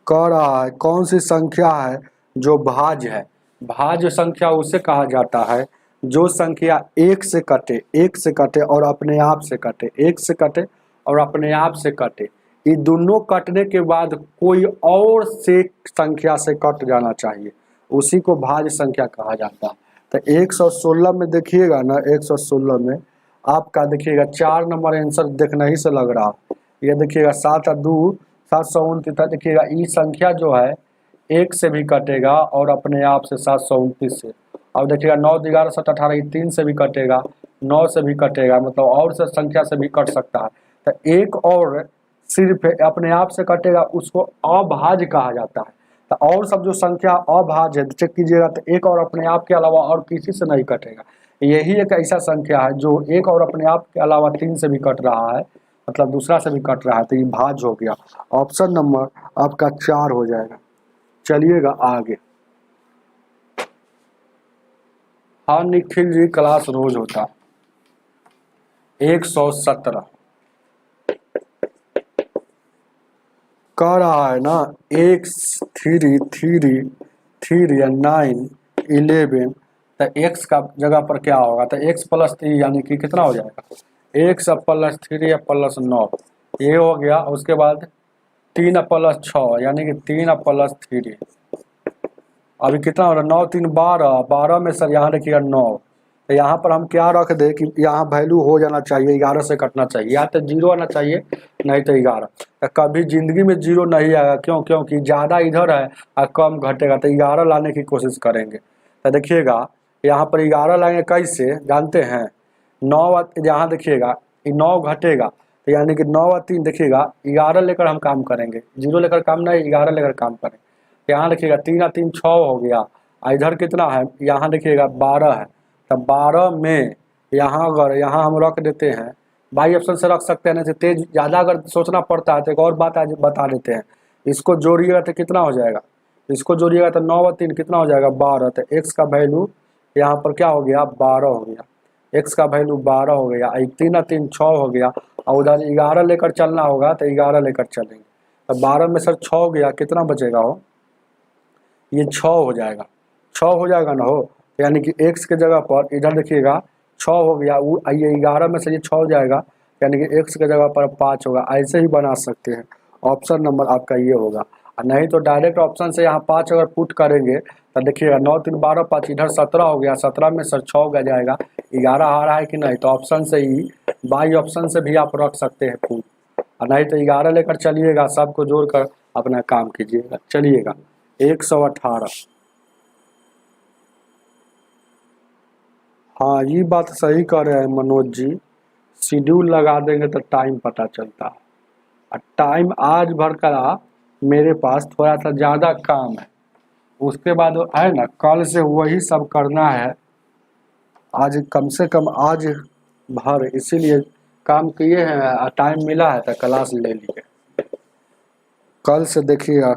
कह रहा है कौन सी संख्या है जो भाज्य है? भाज्य संख्या उसे कहा जाता है जो संख्या 1 से कटे और अपने आप से कटे, 1 से कटे और अपने आप से कटे, ये दोनों कटने के बाद कोई और से संख्या से कट जाना चाहिए, उसी को भाज्य संख्या कहा जाता है। तो 116 में देखिएगा ना, 116 में आपका देखिएगा 4 नंबर आंसर देखना ही से लग रहा है। ये देखिएगा 7 और 2 729, देखिएगा ये संख्या जो है 1 से भी कटेगा और अपने आप से 729 से। अब देखिएगा 9 11 7 18 3 से भी कटेगा, 9 से भी कटेगा, मतलब और से संख्या से भी कट सकता है। तो एक और सिर्फ अपने आप से कटेगा, उसको अभाज्य कहा जाता है। तो और सब जो संख्या अभाज्य है चेक कीजिएगा, तो एक और अपने आप के अलावा और किसी से नहीं कटेगा। यही एक ऐसा संख्या है जो एक और अपने आप के अलावा 3 से भी कट रहा है, मतलब दूसरा से भी कट रहा है, तो ये भाज्य हो गया। ऑप्शन नंबर आपका 4 हो जाएगा। चलिएगा आगे। हाँ निखिल जी, क्लास रोज होता। 117 कह रहा है ना, एक्स 3 9 11, तो एक्स का जगह पर क्या होगा, तो एक्स प्लस 3 यानी कि कितना हो जाएगा, एक्स प्लस 3 प्लस 9, ये हो गया। उसके बाद 3 प्लस 6 यानी कि 3 प्लस 3, अभी कितना हो रहा है, 9 3 12, 12 में सर यहाँ देखिएगा 9, तो यहाँ पर हम क्या रख दे कि यहाँ वैल्यू हो जाना चाहिए, 11 से कटना चाहिए, या तो 0 आना चाहिए नहीं तो 11। तो कभी जिंदगी में 0 नहीं आएगा, क्यों, क्योंकि ज़्यादा इधर है और कम घटेगा, तो 11 लाने की कोशिश करेंगे। तो देखिएगा यहाँ पर 11 लाएंगे कैसे जानते हैं, 9 यहाँ देखिएगा 9 घटेगा, तो यानी कि 9 और 3 देखिएगा 11 लेकर हम काम करेंगे, 0 लेकर काम नहीं, 11 लेकर काम करेंगे। यहाँ देखिएगा 3 और 3 6 हो गया, इधर कितना है, यहाँ देखिएगा 12 है, तो 12 में यहाँ अगर यहाँ हम रख देते हैं, बाई ऑप्शन से रख सकते हैं, नहीं तो तेज ज़्यादा अगर सोचना पड़ता है तो एक और बात आज बता देते हैं, इसको जोड़िएगा तो कितना हो जाएगा, इसको जोड़िएगा तो 9 और 3 कितना हो जाएगा 12, तो एक्स का वैल्यू यहाँ पर क्या हो गया 12 हो गया, एक्स का वैल्यू 12 हो गया, 3 और 3 6 हो गया, और उधर 11 लेकर चलना होगा तो 11 लेकर चलेंगे, तो 12 में सर 6 हो गया, कितना बचेगा हो, ये 6 हो जाएगा, 6 हो जाएगा ना हो, यानी कि x के जगह पर इधर देखिएगा 6 हो गया, वो ये 11 में से ये 6 हो जाएगा, यानी कि x के जगह पर 5 होगा। ऐसे ही बना सकते हैं, ऑप्शन नंबर आपका ये होगा, और नहीं तो डायरेक्ट ऑप्शन से यहाँ 5 अगर पुट करेंगे तो देखिएगा 9 3 12 5, इधर 17 हो गया, 17 में सर 6 हो जाएगा, 11 आ रहा है कि नहीं, तो ऑप्शन से ही बाई ऑप्शन से भी आप रख सकते हैं पुट, और नहीं तो 11 लेकर चलिएगा, सबको जोड़कर अपना काम कीजिएगा। चलिएगा 118, हाँ ये बात सही कह रहे हैं मनोज जी, शेड्यूल लगा देंगे तो टाइम पता चलता है, और टाइम आज भर का मेरे पास थोड़ा सा ज़्यादा काम है, उसके बाद है ना कल से वही सब करना है, आज कम से कम आज भर इसीलिए काम किए हैं, टाइम मिला है तो क्लास ले लिए, कल से देखिएगा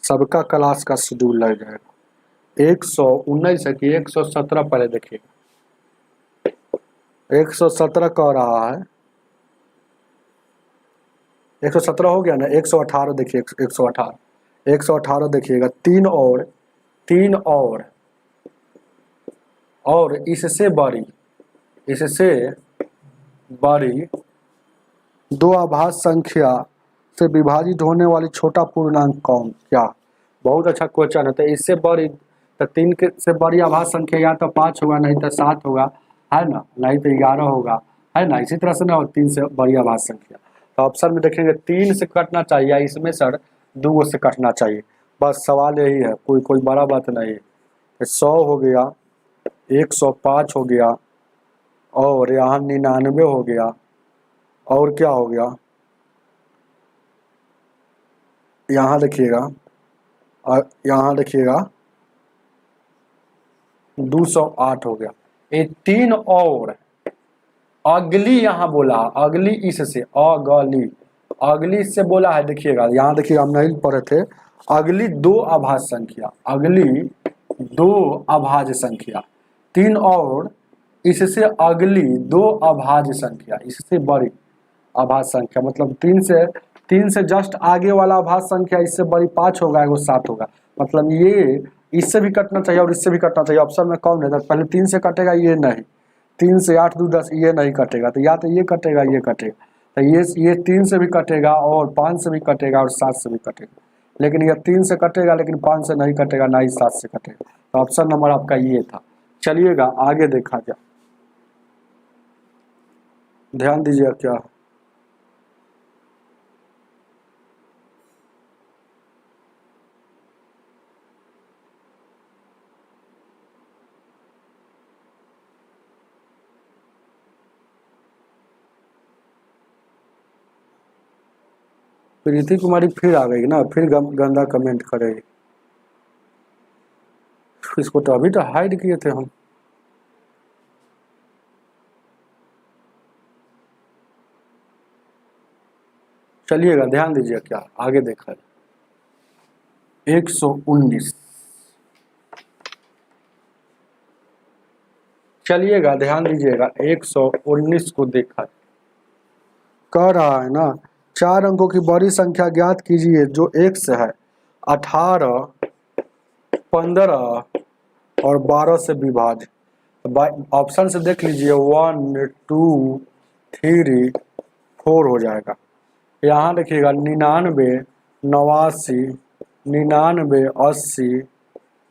सबका क्लास का शेड्यूल लग जाएगा। 119 है कि 117 पहले देखिएगा, 117 कह रहा है, 117 हो गया ना, 118 देखिए, 118 देखिएगा, 3 और इससे बड़ी दो आभाज्य संख्या से विभाजित होने वाली छोटा पूर्णांक कौन, क्या, बहुत अच्छा क्वेश्चन है। तो इससे बड़ी, तो 3 के से बड़ी आभाज्य संख्या या तो 5 होगा, नहीं तो 7 होगा, है ना, नहीं तो 11 होगा, है ना, इसी तरह से ना 3 से बड़ी आभाज्य संख्या, तो ऑप्शन में देखेंगे 3 से कटना चाहिए, इसमें सर 2 से कटना चाहिए, बस सवाल यही है, कोई बड़ा बात नहीं है। 100 हो गया, 105 हो गया, और यहाँ 99 हो गया, और क्या हो गया, यहाँ देखिएगा, यहाँ देखिएगा 208 हो गया, ये 3 और अगली यहाँ बोला, अगली इससे अगली से बोला है, देखिएगा यहाँ देखिएगा हम नहीं पढ़े थे, अगली 2 अभाज्य संख्या, अगली 2 अभाज्य संख्या, 3 और इससे अगली 2 अभाज्य संख्या, इससे बड़ी अभाज्य संख्या, मतलब 3 से जस्ट आगे वाला अभाज्य संख्या इससे बड़ी 5 होगा, वो 7 होगा, मतलब ये इससे भी कटना चाहिए और इससे भी कटना चाहिए, ऑप्शन में कौन है, पहले 3 से कटेगा, ये नहीं, 3 से 8 2 10 ये नहीं कटेगा, तो या तो ये कटेगा, ये कटेगा, तो ये 3 से भी कटेगा और 5 से भी कटेगा और 7 से भी कटेगा, लेकिन ये 3 से कटेगा लेकिन 5 से नहीं कटेगा, ना ही 7 से कटेगा, तो ऑप्शन नंबर आपका ये था। चलिएगा आगे देखा जाए, ध्यान दीजिए क्या है, प्रीति कुमारी फिर आ गई ना, फिर गंदा कमेंट करेगी, इसको तो अभी तो हाइड किए थे हम। चलिएगा ध्यान दीजिए क्या आगे देखा है, 119 चलिएगा ध्यान दीजिएगा 119 को देखा कह रहा है ना, 4 अंकों की बड़ी संख्या ज्ञात कीजिए जो x है 18, 15 और 12 से विभाज्य। ऑप्शन से देख लीजिए 1, 2, 3, 4 हो जाएगा। यहाँ देखिएगा 99, 89, 99, 80,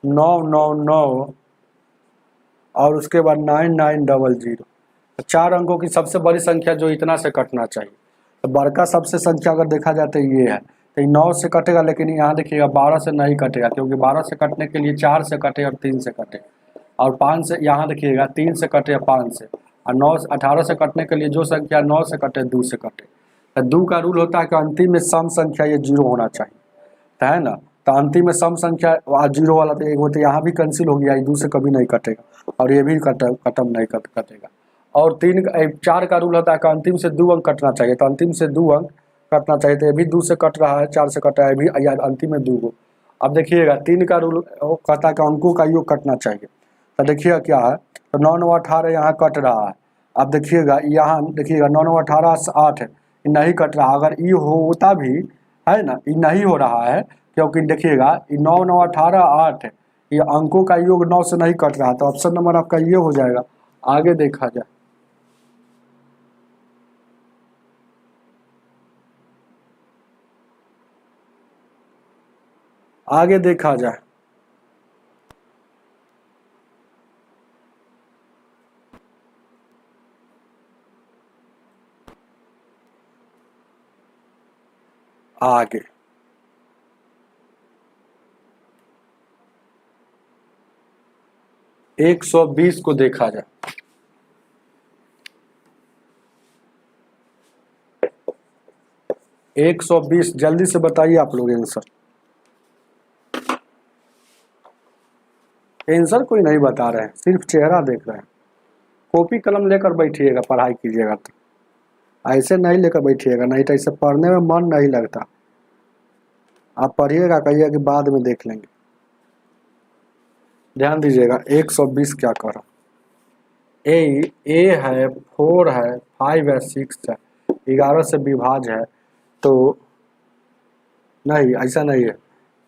999 और उसके बाद 9900। 4 अंकों की सबसे बड़ी संख्या जो इतना से कटना चाहिए, तो बड़का सबसे संख्या अगर देखा जाए तो ये है, तो 9 से कटेगा, लेकिन यहाँ देखिएगा 12 से नहीं कटेगा, क्योंकि 12 से कटने के लिए 4 से कटे और 3 से कटे, और 5 से, यहाँ देखिएगा 3 से कटे या 5 से, और 18 से कटने के लिए जो संख्या 9 से कटे 2 से कटे। तो 2 का रूल होता है कि अंतिम में सम संख्या ये 0 होना चाहिए, तो है ना। तो अंतिम में सम संख्या 0 वाला तो एक होता है, यहाँ भी कैंसिल हो गया, 2 से कभी नहीं कटेगा और ये भी खत्म नहीं कटेगा। और 4 का रूल होता है कि अंतिम से 2 अंक कटना चाहिए, तो अंतिम से 2 अंक कटना चाहिए, तो ये भी 2 से कट रहा है, 4 से कट रहा है, भी या अंतिम में 2 को। अब देखिएगा 3 का रूल कहता है कि अंकों का योग कटना चाहिए, तो देखिएगा क्या है, तो 9 9 18 यहाँ कट रहा है। अब देखिएगा यहाँ देखिएगा 9 9 18 8 है, नहीं कट रहा, अगर ये होता भी है ना, ये नहीं हो रहा है, क्योंकि देखिएगा 9 9 18 8 है, ये अंकों का योग 9 से नहीं कट रहा, तो ऑप्शन नंबर आपका ये हो जाएगा। आगे देखा जाए, आगे देखा जाए, आगे 120 को देखा जाए। 120 जल्दी से बताइए आप लोग आंसर। आंसर कोई नहीं बता रहे हैं, सिर्फ चेहरा देख रहे हैं। कॉपी कलम लेकर बैठिएगा, पढ़ाई कीजिएगा, तो ऐसे नहीं लेकर बैठिएगा, नहीं तो ऐसे पढ़ने में मन नहीं लगता। आप पढ़िएगा, कहिए कि बाद में देख लेंगे। ध्यान दीजिएगा 120 क्या कर रहा, ए है, 4 है, 5 है, 6 है, 11 से विभाज्य है, तो नहीं, ऐसा नहीं है।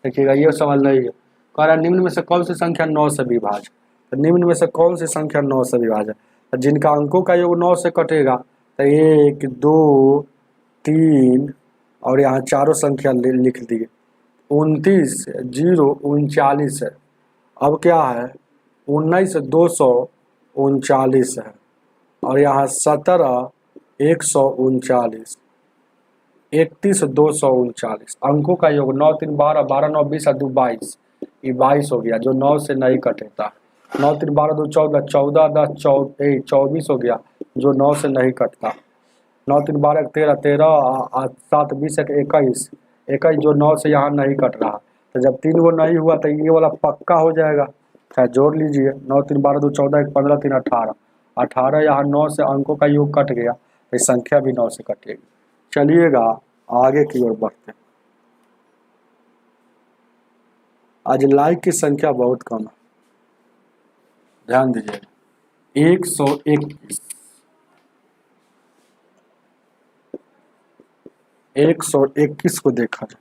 देखिएगा ये सवाल नहीं है, कह रहा निम्न में से कौन सी संख्या 9 से विभाज्य, तो निम्न में से कौन सी संख्या 9 से विभाज्य है, तो जिनका अंकों का योग 9 से कटेगा, तो 1, 2, 3 और यहाँ चारों संख्या लिख दिए, 29, 0, 39 है। अब क्या है, 19, 239 है, और यहाँ 17, 139, 31, 239। अंकों का योग 9 3 12, 12 9 20 और 2 22, ये 22 हो गया, जो 9 से नहीं कटेगा। 9 3 12 2 14, 14 10 24 हो गया, जो 9 से नहीं कटता। 9 3 12 13, 13 7 20 21, 21 जो 9 से यहाँ नहीं कट रहा, तो जब 3 वो नहीं हुआ तो ये वाला पक्का हो जाएगा, चाहे जोड़ लीजिए। 9 3 12 2 14 1 15 3 18, 18 यहाँ 9 से अंकों का योग कट गया, तो संख्या भी 9 से कटेगी। चलिएगा आगे की ओर बढ़ते हैं। आज लाइक की संख्या बहुत कम है, ध्यान दीजिएगा। 121, 121 को देखा जाए।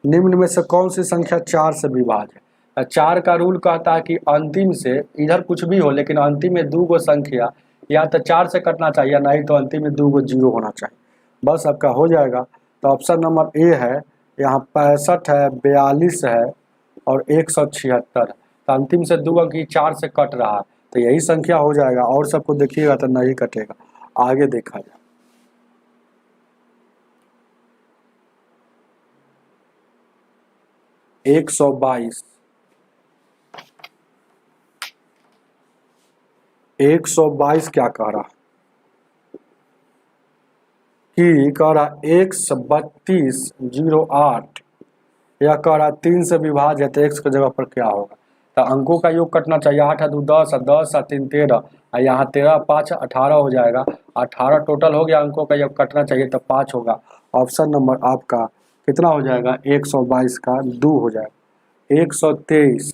निम्न में से कौन सी संख्या 4 से विभाज्य है। 4 का रूल कहता है कि अंतिम से इधर कुछ भी हो, लेकिन अंतिम में 2 गो संख्या या तो 4 से कटना चाहिए, नहीं तो अंतिम में 2 गो 0 होना चाहिए, बस आपका हो जाएगा। तो ऑप्शन नंबर ए है, यहाँ 65 है, 42 है और 176 है, तो अंतिम से 2 अंक ही 4 से कट रहा है, तो यही संख्या हो जाएगा, और सबको देखिएगा तो नहीं कटेगा। आगे देखा जाए, एक 122 क्या कह रहा कि कह रहा 13208, या कह रहा 3 से विभाज्य है, तो x की जगह पर क्या होगा, तो अंकों का योग कटना चाहिए। 8 2 10, 10 3 13, यहाँ 13 5 18 हो जाएगा, 18 टोटल हो गया, अंकों का योग कटना चाहिए तो 5 होगा। ऑप्शन नंबर आपका कितना हो जाएगा, 122 का 2 हो जाएगा। 123,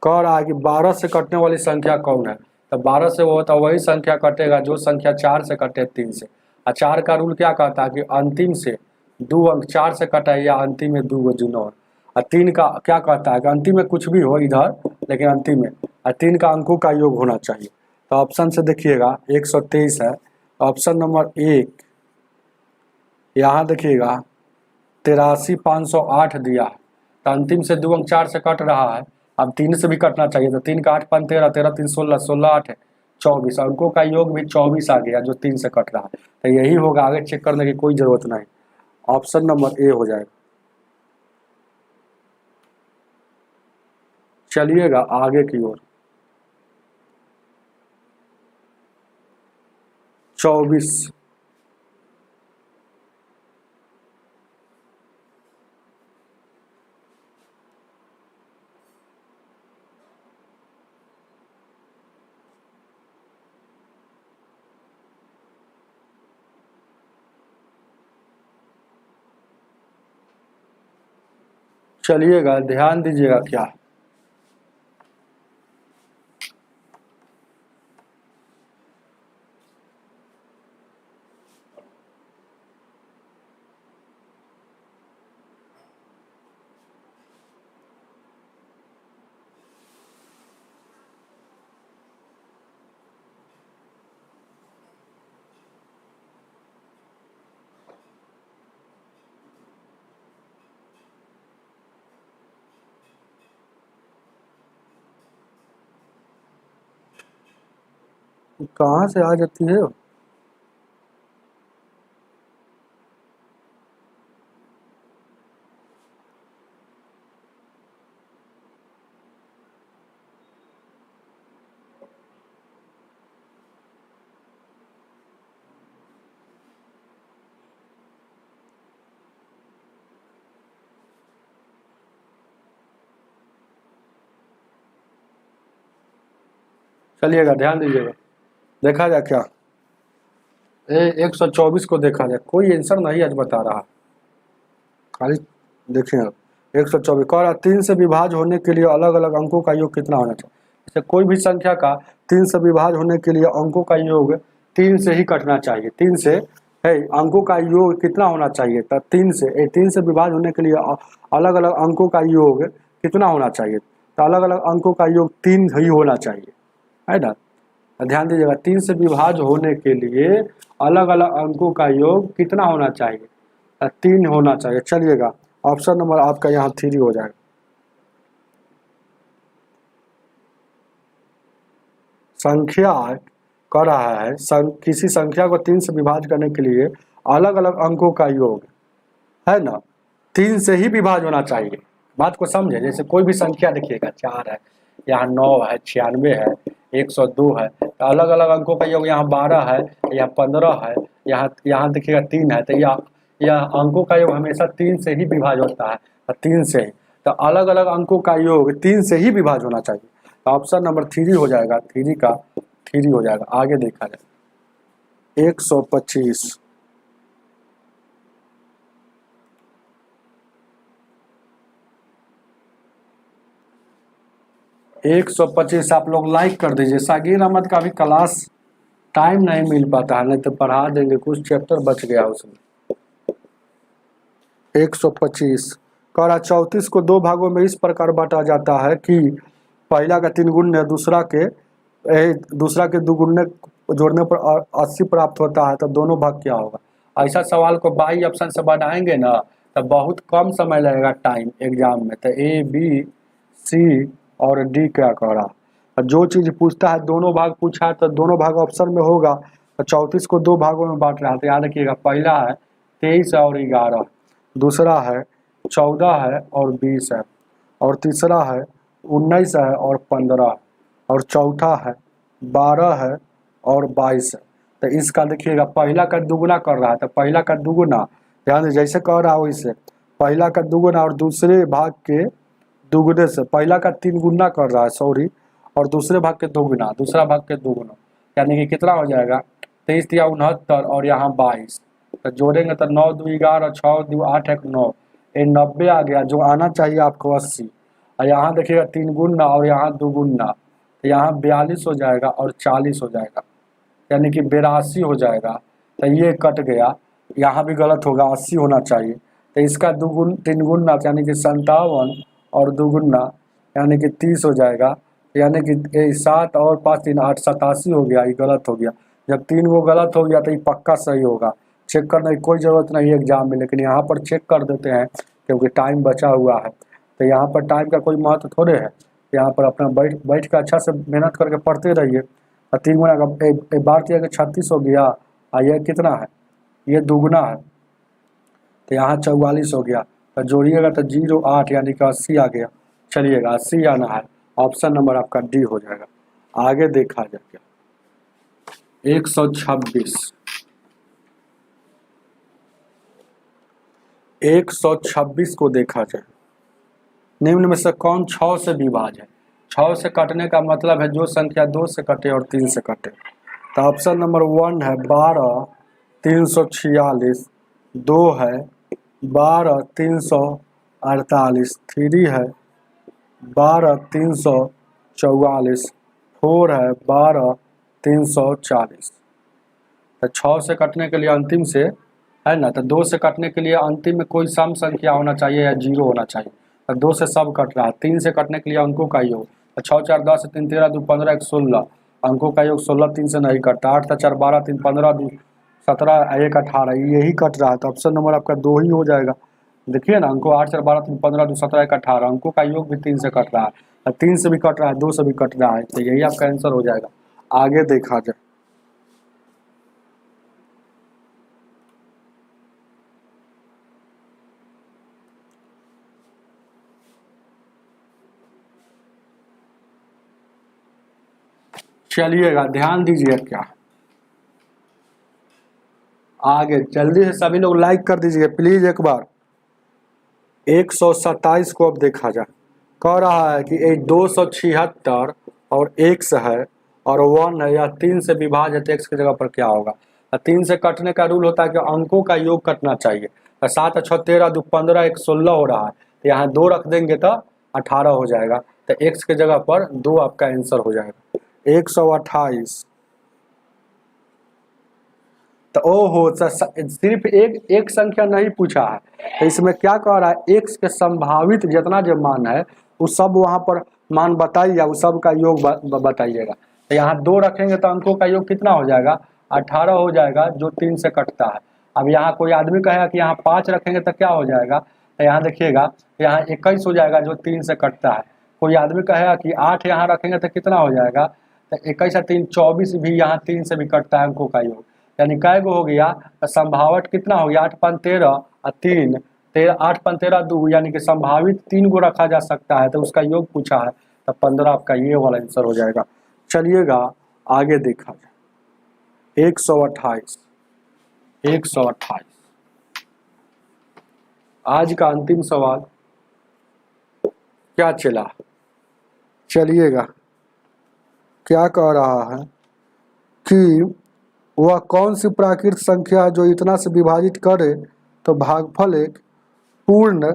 कह रहा है कि 12 से कटने वाली संख्या कौन है। तो 12 से वो तो वही संख्या कटेगा जो संख्या 4 से कटे 3 से। और 4 का रूल क्या कहता है कि अंतिम से 2 अंक 4 से कटे या अंतिम में 2 जुनो। और 3 का क्या कहता है कि अंतिम में कुछ भी हो इधर, लेकिन अंतिम में, और 3 का अंकों का योग होना चाहिए। तो ऑप्शन से देखिएगा 123 है, ऑप्शन नंबर 1। यहाँ देखिएगा 83,508 दिया है। तो अंतिम से 2 अंक 4 से कट रहा है, अब 3 से भी कटना चाहिए। तो 3 का 8 5 13, 13 3 16, 16 8 है 24, अंकों का योग भी 24 आ गया जो 3 से कट रहा है। तो यही होगा, आगे चेक करने की कोई जरूरत नहीं। ऑप्शन नंबर ए हो जाएगा। चलिएगा आगे की ओर। 24। चलिएगा ध्यान दीजिएगा क्या है। कहाँ से आ जाती है? चलिएगा ध्यान दीजिएगा, देखा जाए क्या 124 को देखा जाए। कोई आंसर नहीं आज बता रहा, खाली देखिए। 124 कह रहा 3 से विभाज्य होने के लिए अलग अलग अंकों का योग कितना होना चाहिए। जैसे कोई भी संख्या का 3 से विभाज्य होने के लिए अंकों का योग 3 से ही कटना चाहिए। 3 से है अंकों का योग कितना होना चाहिए, तो 3 से विभाज्य होने के लिए अलग अलग अंकों का योग कितना होना चाहिए। तो अलग अलग अंकों का योग 3 ही होना चाहिए, है ना। ध्यान दीजिएगा, 3 से विभाज्य होने के लिए अलग अलग अंकों का योग कितना होना चाहिए, 3 होना चाहिए। चलिएगा ऑप्शन नंबर आपका यहाँ 3 हो जाएगा। संख्या कह रहा है किसी संख्या को 3 से विभाज्य करने के लिए अलग अलग अंकों का योग, है ना, 3 से ही विभाज्य होना चाहिए। बात को समझे। जैसे कोई भी संख्या देखिएगा 4 है, यहाँ 9 है, 96 है, 102 है, तो अलग अलग अंकों का योग यहाँ 12 है, यहाँ 15 है, यहाँ देखिएगा 3 है। तो यह अंकों का योग हमेशा 3 से ही विभाज्य होता है, 3 से ही। तो अलग अलग अंकों का योग 3 से ही विभाज्य होना चाहिए। तो ऑप्शन नंबर 3 हो जाएगा, 3 का 3 हो जाएगा। आगे देखा जाए 125। 125 आप लोग लाइक कर दीजिए। सागिर अहमद का भी क्लास टाइम नहीं मिल पाता है, नहीं तो पढ़ा देंगे, कुछ चैप्टर बच गया उसमें। 125 कह रहा 34 को 2 भागों में इस प्रकार बांटा जाता है कि पहला का 3 गुणने दूसरा के 2 गुणने जोड़ने पर 80 प्राप्त होता है। तो दोनों भाग क्या होगा। ऐसा सवाल को बाई ऑप्शन से बनाएंगे ना तो बहुत कम समय लगेगा टाइम एग्जाम में। तो ए बी सी और डी क्या कह रहा। जो चीज़ पूछता है दोनों भाग पूछा है तो दोनों भाग ऑप्शन में होगा। तो 34 को 2 भागों में बांट रहा है। तो याद रखिएगा, पहला है 23 और 11, दूसरा है 14 है और 20 है, और तीसरा है 19 है और 15, और चौथा है 12 है और 22 है। तो इसका देखिएगा पहला का दुगुना कर रहा है। तो पहला का दुगुना ध्यान जैसे कह रहा है वैसे पहला का दुगुना और दूसरे भाग के दुगुने से, पहला का 3 गुना कर रहा है सॉरी, और दूसरे भाग के 2 गुना, दूसरा भाग के 2 गुना, यानी कि कितना हो जाएगा 23 या 69 और यहाँ 22। तो जोड़ेंगे तो 9 2 11, 6 2 8 1 9, ये 90 आ गया। जो आना चाहिए आपको 80, और यहाँ देखिएगा 3 गुना और यहाँ 2 गुना, तो यहाँ 42 हो जाएगा और 40 हो जाएगा, यानी कि 82 हो जाएगा। तो ये कट गया, यहाँ भी गलत होगा, 80 होना चाहिए। तो इसका 3 गुना यानी कि 57 और 2 गुना यानी कि 30 हो जाएगा, यानी कि 7 और 5 3 8 87 हो गया। ये गलत हो गया। जब 3 वो गलत हो गया तो ये पक्का सही होगा। चेक करने की कोई ज़रूरत नहीं है एग्जाम में, लेकिन यहाँ पर चेक कर देते हैं क्योंकि टाइम बचा हुआ है। तो यहाँ पर टाइम का कोई महत्व थोड़े है। यहाँ पर अपना बैठ के अच्छा से मेहनत करके पढ़ते रहिए। और 3 गुना का एक बार किया कि 36 हो गया, और ये कितना है, ये 2 गुना है, तो यहाँ 44 हो गया। तो जोड़िएगा तो 0 8 यानी कि 80 आ गया। चलिएगा 80 आना है, ऑप्शन नंबर आपका डी हो जाएगा। आगे देखा जाएगा 126 को देखा जाए। निम्न में से कौन 6 से विभाज्य है? 6 से कटने का मतलब है जो संख्या 2 से कटे और 3 से कटे। तो ऑप्शन नंबर 1 है 12 346, 2 है 12 348, 3 है 12 344, 4 है 12 340। तो 6 से कटने के लिए अंतिम से है ना, तो 2 से कटने के लिए अंतिम में कोई सम संख्या होना चाहिए या 0 होना चाहिए। तो 2 से सब कट रहा है। 3 से कटने के लिए अंकों का योग, तो 6 4 10 3 13 2 15 1 16, अंकों का योग 16 3 से नहीं कटता। 8 4 12 3 15 2 17 1 18, यही कट रहा है। तो ऑप्शन नंबर आपका 2 ही हो जाएगा। देखिए ना, अंकों 8 4 12 3 15 2 17 1 18, अंकों का योग भी 3 से कट रहा है, 3 से भी कट रहा है, 2 से भी कट रहा है। तो यही आपका आंसर हो जाएगा। आगे देखा जाए चलिएगा ध्यान दीजिए क्या आगे जल्दी से सभी लोग लाइक कर दीजिए प्लीज एक बार। 127 को अब देखा जाए। कह रहा है कि 276 और x है और 1 है, या 3 से विभाज्य है, x की जगह पर क्या होगा? 3 से कटने का रूल होता है कि अंकों का योग कटना चाहिए। 7 6 13 2 15 1 16 हो रहा है, तो यहाँ 2 रख देंगे तो 18 हो जाएगा। तो x की जगह पर 2 आपका आंसर हो जाएगा। 128। तो ओहो, सिर्फ एक संख्या नहीं पूछा है, तो इसमें क्या कह रहा है, x के संभावित जितना जो मान है वो सब वहां पर मान बताइए, उस सब का योग बताइएगा। तो यहाँ 2 रखेंगे तो अंकों का योग कितना हो जाएगा? 18 हो जाएगा, जो 3 से कटता है। अब यहाँ कोई आदमी कहेगा कि यहाँ 5 रखेंगे तो क्या हो जाएगा? तो यहाँ देखिएगा, यहाँ 21 हो जाएगा, जो 3 से कटता है। कोई आदमी कहेगा कि 8 यहाँ रखेंगे तो कितना हो जाएगा? तो 21 और 3 24 भी यहाँ 3 से भी कटता है अंकों का योग। यानी कै गो हो गया? संभावट कितना हो गया? 8 5 13 और 3 13, 8 5 13 2, यानी कि संभावित 3 गो रखा जा सकता है, तो उसका योग पूछा है। तो 15 आपका ये वाला आंसर हो जाएगा। चलिएगा आगे देखा जाए 128। आज का अंतिम सवाल क्या चला? चलिएगा क्या कह रहा है कि वह कौन सी प्राकृत संख्या है जो इतना से विभाजित करे तो भागफल एक पूर्ण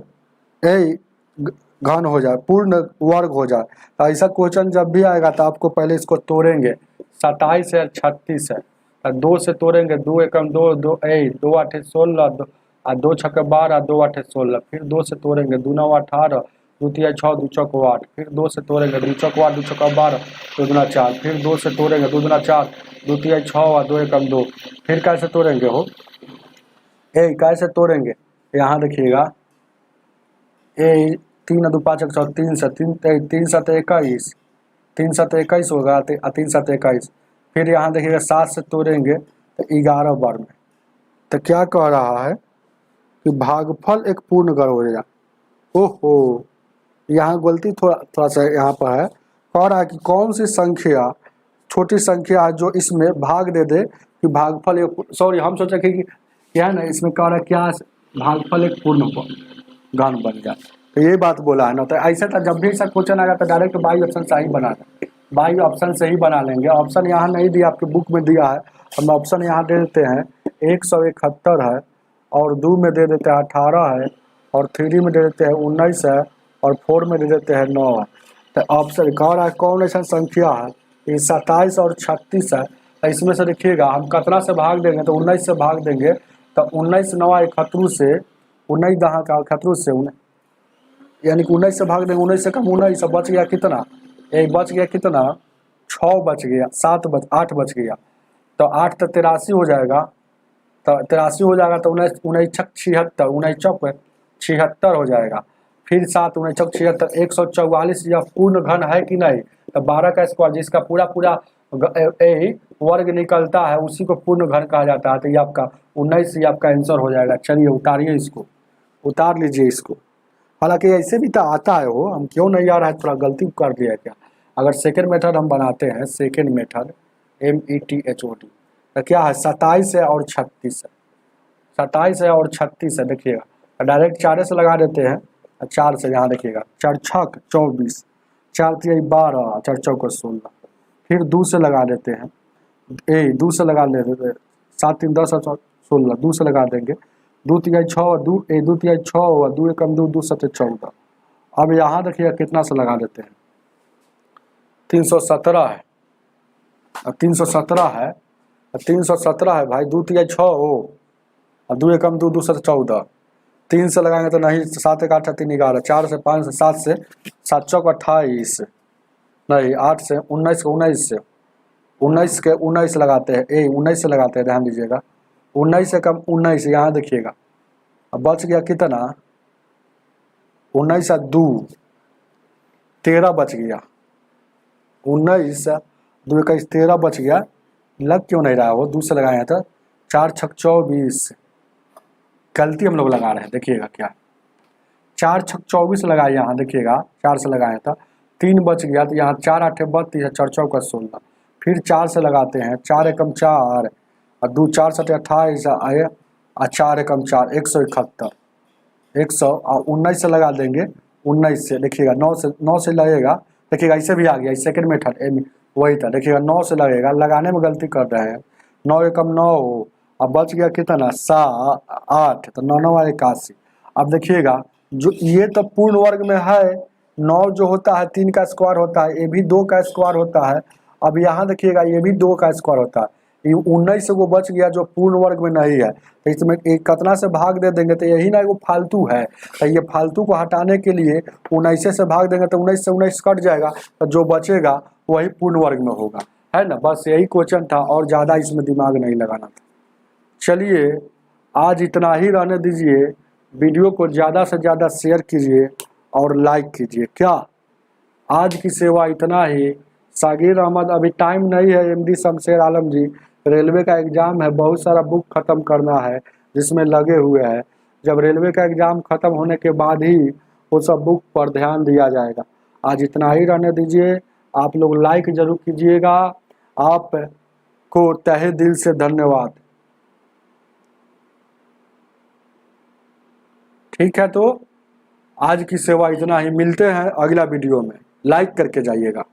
घन हो जाए, पूर्ण वर्ग हो जाए। तो ऐसा क्वेश्चन जब भी आएगा तो आपको पहले इसको तोड़ेंगे। 27 है 36 है, 2 से तोड़ेंगे, 2 एकम 2 2 2 8 16, 2 6 12, 2 8 16, फिर 2 से तोड़ेंगे, 2 9 18, 2 3 6, 2 चौक 8, फिर 2 से तोड़ेंगे, 2 चौक 8, 2 चौक 12, 2 दूना 4, फिर 2 से तोड़ेंगे, 2 दूना 4, 2 3 6 और 2 एकम 2, फिर कैसे तोड़ेंगे हो? कैसे तोड़ेंगे? यहाँ देखिएगा, 3 2 5 6 3 से 3 7 21, 3 7 21 होगा, 3 7 21। फिर यहाँ देखिएगा 7 से तोड़ेंगे तो 11 बार में। तो क्या कह रहा है कि भागफल एक पूर्ण घर हो जाएगा। ओहो, यहाँ गलती थोड़ा सा यहाँ पर है। कह रहा है कि कौन सी संख्या, छोटी संख्या है जो इसमें भाग दे दे कि भागफल एक, सॉरी हम सोचे कि क्या है ना, इसमें कह रहा है क्या भागफल एक पूर्ण घन बन जाए। तो ये बात बोला है ना। तो ऐसा था, जब भी ऐसा क्वेश्चन आएगा तो डायरेक्ट बाई ऑप्शन से ही बनाना, बाई ऑप्शन से ही बना लेंगे। ऑप्शन यहाँ नहीं दिया, आपके बुक में दिया है, हम ऑप्शन यहाँ दे देते हैं। 171 है, और 2 में दे देते हैं 18 है, और 3 में दे देते हैं 19 है, और 4 में दे देते हैं 9 है। तो ऑप्शन कौन ऐसा संख्या है ये 27 और 36 है। तो इसमें से देखिएगा हम कितना से भाग देंगे, तो 19 से भाग देंगे। तो 19 9 इकहत्तर से 19 दहा का इकहत्तर से यानी कि 19 से भाग देंगे, 19 से कम 19 बच गया कितना, एक बच गया कितना 6 बच गया, 8 बच गया। तो 8 तो 83 हो जाएगा, तो 83 हो जाएगा। तो 19 76 19 76 हो जाएगा। फिर 7 19 76 144 यह पूर्ण घन है कि नहीं। तो 12 का स्क्वायर जिसका पूरा पूरा वर्ग निकलता है उसी को पूर्ण घन कहा जाता है। तो ये आपका 19 ही आपका आंसर हो जाएगा। चलिए उतारिए इसको, उतार लीजिए इसको। हालांकि ऐसे भी तो आता है, वो हम क्यों नहीं आ रहा है, थोड़ा गलती कर दिया क्या। अगर सेकेंड मेथड हम बनाते हैं, सेकेंड मेथड METHOD, तो क्या है 27 है और 36 है, 27 है और 36 है। देखिएगा डायरेक्ट 4 से लगा देते हैं, 4 से यहाँ देखिएगा 4 छक 24, 4 3 12, 4 चौक 16। फिर 2 से लगा देते हैं, 2 से लगा लेते हैं, 7 3 10 16, 2 से लगा देंगे, 2 3 6 2 3 6 हुआ, 2 1 2 2 7 14। अब यहाँ देखिएगा कितना से लगा देते हैं, 317 है, 317 है, 317 है भाई। 2 3 6 हो और 2 1 2 2 7 14। 3 से लगाएंगे तो नहीं, 7 1 8 3 11, 4 से 5 से 7 से 7 चौक 28, नहीं 8 से 19 को 19 से 19 के 19 लगाते हैं, 19 से लगाते हैं, ध्यान दीजिएगा 19 से कम 19, यहाँ देखिएगा अब बच गया कितना 19 2 13 बच गया, 19 2 21 13 बच गया। लग क्यों नहीं रहा, वो 2 से लगाए तो 4 6 24, गलती हम लोग लगा रहे हैं। देखिएगा क्या 4 6 24 लगाए, यहाँ देखिएगा 4 से लगाए था 3 बच गया। तो यहाँ 4 8 32 है, 4 चौक 16। फिर 4 से लगाते हैं, 4 एकम 4 और 2 4 7 28 आए और 4 एकम 4 171, 119 से लगा देंगे, 19 से देखिएगा 9 से लगेगा। देखिएगा इसे भी आ गया, सेकेंड मेथड वही था। देखिएगा 9 से लगेगा, लगाने में गलती कर रहे हैं, 9 एकम 9 हो, अब बच गया कितना 8, तो 9 9 81। अब देखिएगा जो ये तो पूर्ण वर्ग में है, 9 जो होता है 3 का स्क्वायर होता है, ये भी 2 का स्क्वायर होता है। अब यहाँ देखिएगा ये भी 2 का स्क्वायर होता है, ये 19 को बच गया जो पूर्ण वर्ग में नहीं है। तो इसमें एक कितना से भाग दे देंगे, तो यही ना वो फालतू है। तो ये फालतू को हटाने के लिए 19 से भाग देंगे तो 19 से 19 कट जाएगा, तो जो बचेगा वही पूर्ण वर्ग में होगा, है ना। बस यही क्वेश्चन था और ज़्यादा इसमें दिमाग नहीं लगाना था। चलिए आज इतना ही रहने दीजिए, वीडियो को ज़्यादा से ज़्यादा शेयर कीजिए और लाइक कीजिए। क्या आज की सेवा इतना ही। सागिर अहमद, अभी टाइम नहीं है, MD शमशेर आलम जी, रेलवे का एग्ज़ाम है, बहुत सारा बुक ख़त्म करना है जिसमें लगे हुए हैं। जब रेलवे का एग्ज़ाम ख़त्म होने के बाद ही वो सब बुक पर ध्यान दिया जाएगा। आज इतना ही रहने दीजिए, आप लोग लाइक ज़रूर कीजिएगा। आप को तहे दिल से धन्यवाद। ठीक है, तो आज की सेवा इतना ही, मिलते हैं अगला वीडियो में, लाइक करके जाइएगा।